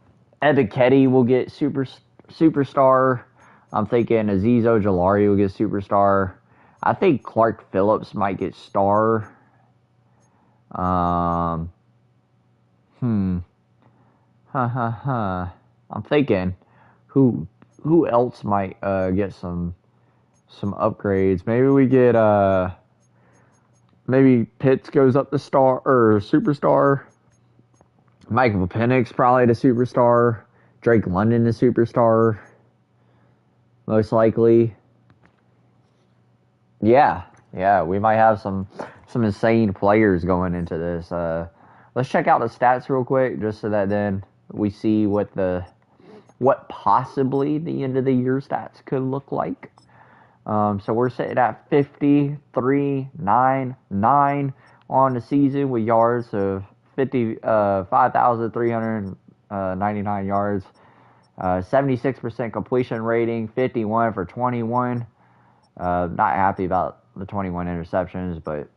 A: Ebiketie will get superstar. I'm thinking Azeez Ojulari will get superstar. I think Clark Phillips might get star. I'm thinking who else might get some upgrades. Maybe we get maybe Pitts goes up to star or superstar. Michael Penix probably to superstar. Drake London to superstar. Most likely. Yeah, we might have some insane players going into this. Let's check out the stats real quick, just so that then we see what possibly the end of the year stats could look like. So we're sitting at 53.99 on the season with yards of 5,399 yards. 76% completion rating, 51 for 21. Not happy about the 21 interceptions, but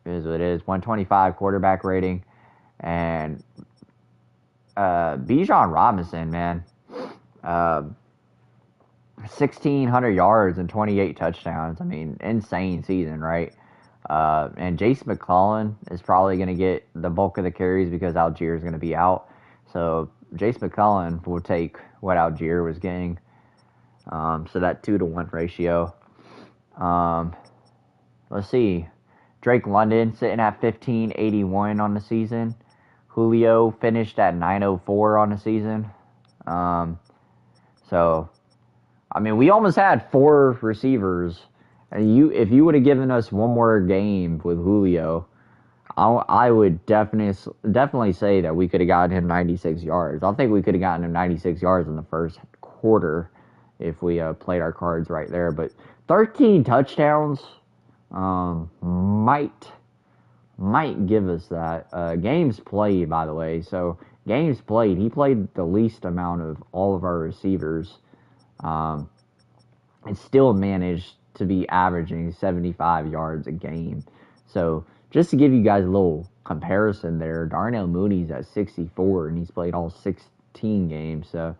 A: it is what it is. 125 quarterback rating. And Bijan Robinson, man. 1,600 yards and 28 touchdowns. I mean, insane season, right? And Jace McClellan is probably going to get the bulk of the carries because Algier is going to be out. So Jace McClellan will take what Algier was getting. So that 2-to-1 ratio. Let's see. Drake London sitting at 1581 on the season. Julio finished at 904 on the season. So, I mean, we almost had 4 receivers. And if you would have given us one more game with Julio, I would definitely say that we could have gotten him 96 yards. I think we could have gotten him 96 yards in the first quarter if we played our cards right there. But 13 touchdowns might give us that. Games played, by the way. So games played, he played the least amount of all of our receivers, and still managed to be averaging 75 yards a game. So just to give you guys a little comparison there, Darnell Mooney's at 64, and he's played all 16 games. So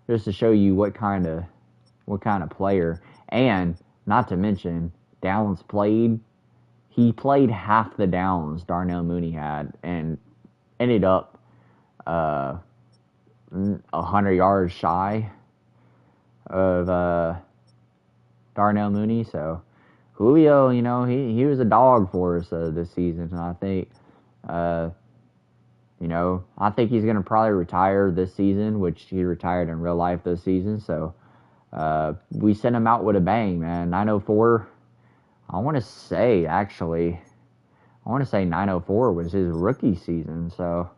A: just to show you what kind of player, and not to mention downs played. He played half the downs Darnell Mooney had, and ended up 100 yards shy of Darnell Mooney. So Julio, he was a dog for us this season, and I think he's going to probably retire this season, which he retired in real life this season. So we sent him out with a bang, man. 904. I want to say 904 was his rookie season. So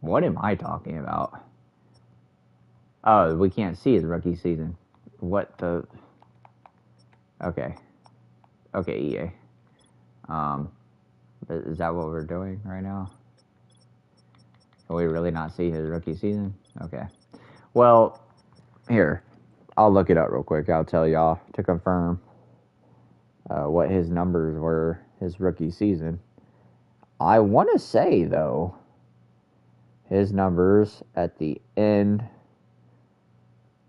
A: what am I talking about? Oh, we can't see his rookie season. What the? Okay, EA. Is that what we're doing right now? Can we really not see his rookie season? Okay. Well, here, I'll look it up real quick. I'll tell y'all to confirm what his numbers were his rookie season. I want to say, though, his numbers at the end,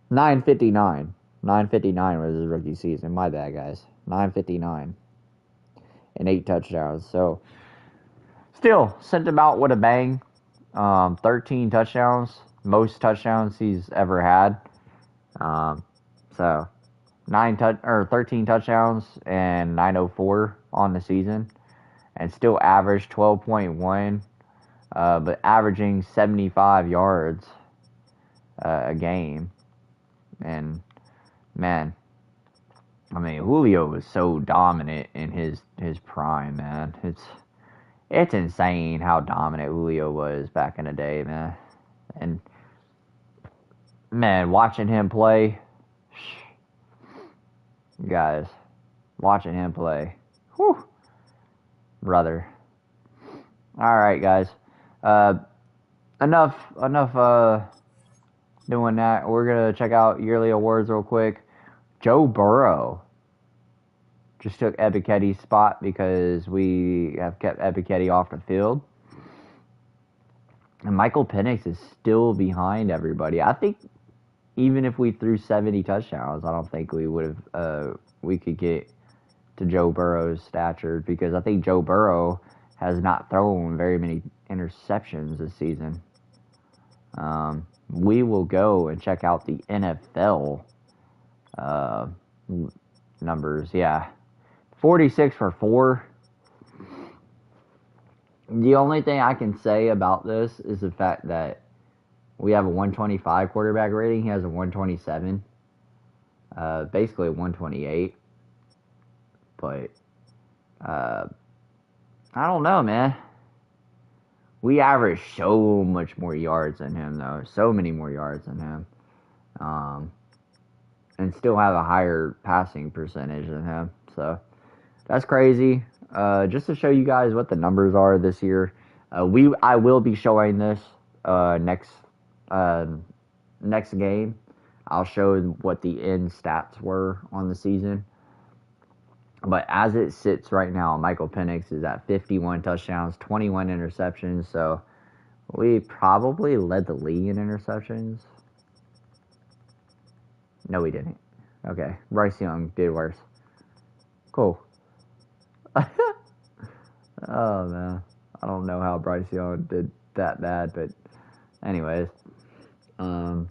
A: 959. 959 was his rookie season. My bad, guys. 959. And 8 touchdowns. So, still, sent him out with a bang. 13 touchdowns. Most touchdowns he's ever had. So, 13 touchdowns and 904 on the season. And still averaged 12.1. But averaging 75 yards a game. And, man, I mean, Julio was so dominant in his prime, man. It's insane how dominant Julio was back in the day, man. And, man, watching him play, guys, watching him play, whew, brother. All right, guys. Enough doing that. We're gonna check out yearly awards real quick. Joe Burrow just took Ep16's spot because we have kept Ep16 off the field. And Michael Penix is still behind everybody. I think even if we threw 70 touchdowns, I don't think we would have we could get to Joe Burrow's stature, because I think Joe Burrow has not thrown very many interceptions this season. We will go and check out the NFL numbers. Yeah, 46 for 4. The only thing I can say about this is the fact that we have a 125 quarterback rating. He has a 127. Basically a 128. But I don't know, man. We average so much more yards than him, though. So many more yards than him. And still have a higher passing percentage than him. So, that's crazy. Just to show you guys what the numbers are this year. I will be showing this next game. I'll show what the end stats were on the season. But as it sits right now, Michael Penix is at 51 touchdowns, 21 interceptions. So we probably led the league in interceptions. No, we didn't. Okay. Bryce Young did worse. Cool. Oh, man. I don't know how Bryce Young did that bad, but anyways. 21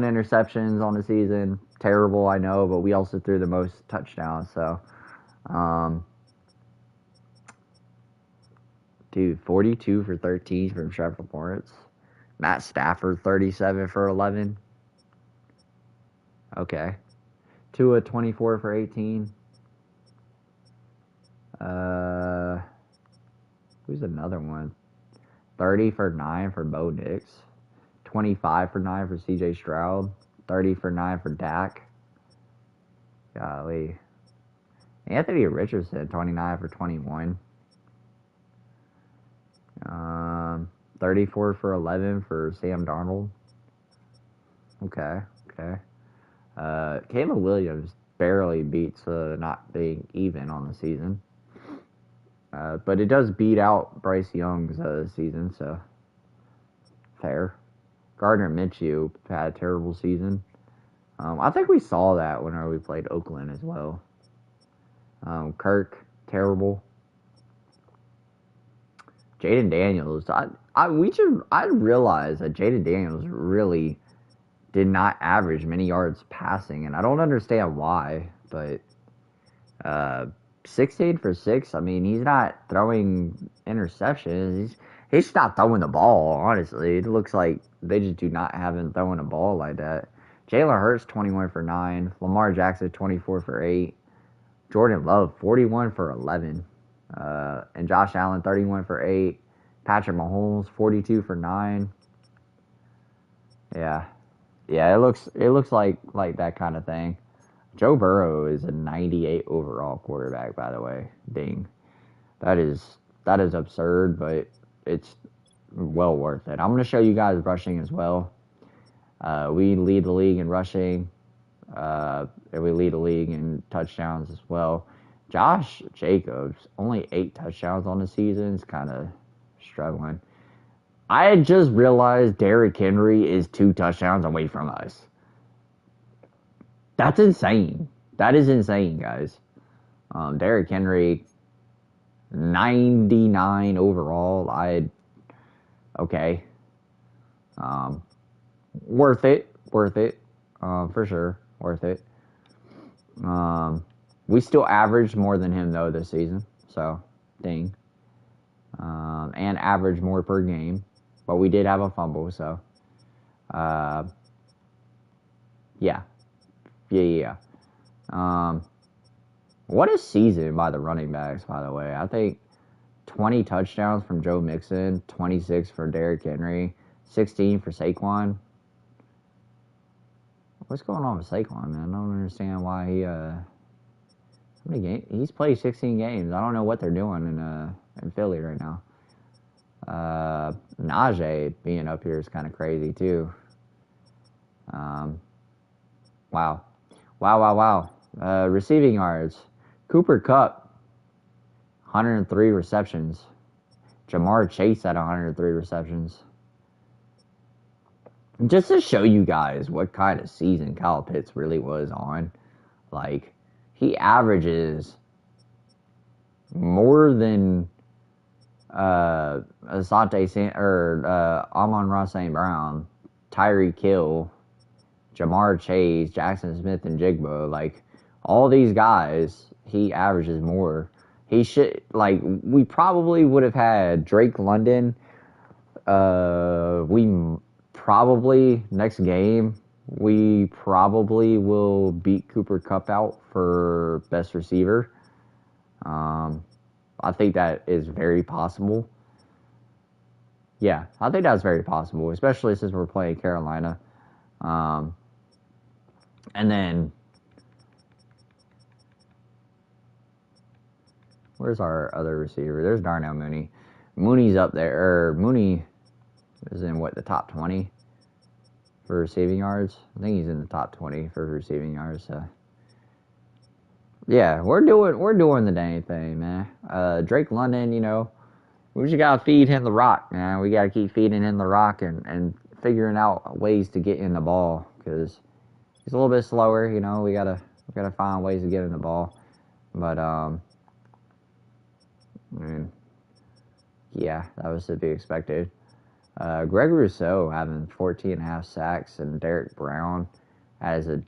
A: interceptions on the season. Terrible, I know, but we also threw the most touchdowns, so. Dude, 42 for 13 from Trevor Lawrence. Matt Stafford, 37 for 11. Okay. Tua, 24 for 18. Who's another one? 30 for 9 for Bo Nix. 25 for 9 for CJ Stroud. 30 for 9 for Dak. Golly. Anthony Richardson, 29 for 21. 34 for 11 for Sam Darnold. Okay. Caleb Williams barely beats not being even on the season. But it does beat out Bryce Young's season, so fair. Gardner Minshew had a terrible season. I think we saw that whenever we played Oakland as well. Kirk, terrible. Jayden Daniels, I realized that Jayden Daniels really did not average many yards passing, and I don't understand why, but 16 for 6, I mean, he's not throwing interceptions. He's just not throwing the ball, honestly. It looks like they just do not have him throwing a ball like that. Jalen Hurts, 21 for 9. Lamar Jackson, 24 for 8. Jordan Love, 41 for 11. And Josh Allen, 31 for 8. Patrick Mahomes, 42 for 9. Yeah, it looks like that kind of thing. Joe Burrow is a 98 overall quarterback, by the way. Ding. That is absurd, but it's well worth it. I'm going to show you guys rushing as well. We lead the league in rushing. And we lead the league in touchdowns as well. Josh Jacobs, only 8 touchdowns on the season. Is kind of struggling. I had just realized Derrick Henry is 2 touchdowns away from us. That's insane. That is insane, guys. Derrick Henry, 99 overall. Okay. Worth it. For sure. Worth it. We still averaged more than him, though, this season. So, ding. And averaged more per game. But we did have a fumble, so Yeah. What a season by the running backs, by the way. I think 20 touchdowns from Joe Mixon, 26 for Derrick Henry, 16 for Saquon. What's going on with Saquon, man? I don't understand why he how many games? He's played 16 games. I don't know what they're doing in Philly right now. Najee being up here is kind of crazy too. Wow. Receiving yards. Cooper Kupp, 103 receptions. Jamar Chase had 103 receptions. Just to show you guys what kind of season Kyle Pitts really was on. Like, he averages more than Amon-Ra St. Brown, Tyreek Hill, Jamar Chase, Jackson Smith, and Jigba. Like, all these guys, he averages more. He should, like, we probably would have had Drake London. Next game, we probably will beat Cooper Kupp out for best receiver. I think that is very possible. Yeah, I think that's very possible, especially since we're playing Carolina. And then, where's our other receiver? There's Darnell Mooney. Mooney's up there. Mooney is in, the top 20 for receiving yards? I think he's in the top 20 for receiving yards, so. Yeah, we're doing the dang thing, man. Drake London, we just gotta feed him the rock, man. We gotta keep feeding him the rock and figuring out ways to get in the ball, because he's a little bit slower, we gotta find ways to get in the ball. But yeah, that was to be expected. Greg Rousseau having 14.5 sacks, and Derrick Brown was a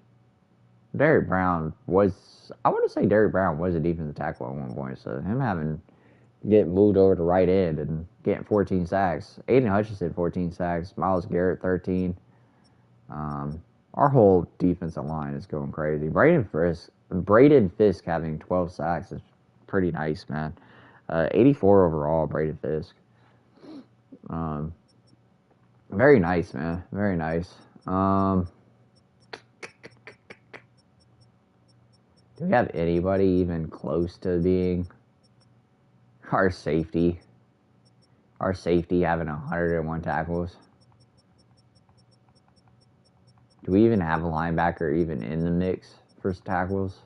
A: defensive tackle at one point, so him getting moved over to right end and getting 14 sacks. Aiden Hutchinson, 14 sacks. Myles Garrett, 13. Our whole defensive line is going crazy. Braden Fisk having 12 sacks is pretty nice, man. 84 overall, Braden Fisk. Very nice, man. Very nice. Do we have anybody even close to being our safety? Our safety having 101 tackles. Do we even have a linebacker even in the mix for tackles?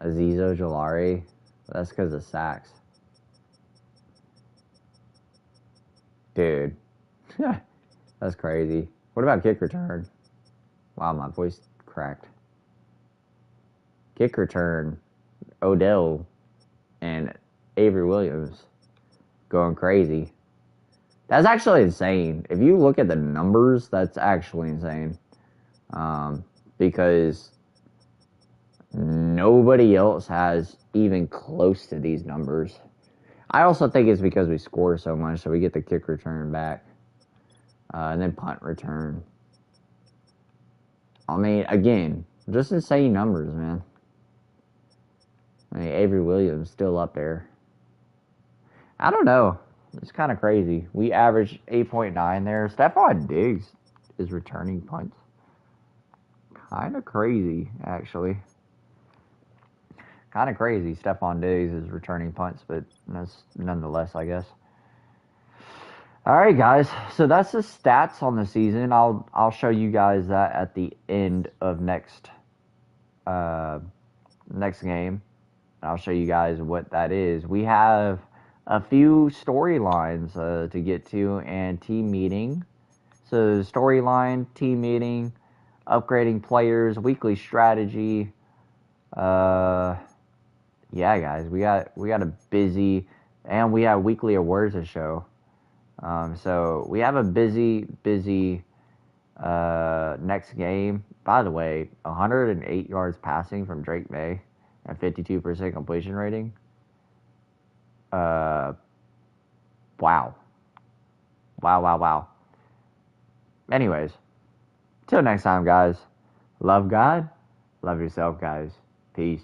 A: Azeez Ojulari. That's because of sacks. Dude. That's crazy. What about kick return? Wow, my voice cracked. Kick return. Odell and Avery Williams going crazy. That's actually insane. If you look at the numbers, that's actually insane. Because nobody else has even close to these numbers. I also think it's because we score so much, so we get the kick return back. And then punt return. I mean, again, just insane numbers, man. I mean, Avery Williams still up there. I don't know. It's kind of crazy. We averaged 8.9 there. Stephon Diggs is returning punts. Kind of crazy, actually. Kind of crazy. Stephon Diggs is returning punts, but that's nonetheless, I guess. All right, guys. So that's the stats on the season. I'll show you guys that at the end of next game. I'll show you guys what that is. We have a few storylines to get to and team meeting. So storyline, team meeting, upgrading players, weekly strategy. Yeah, guys, we got a busy, and we have weekly awards to show. So we have a busy next game. By the way, 108 yards passing from Drake May and 52% completion rating. Wow. anyways, till next time, guys. Love God. Love yourself, guys. Peace.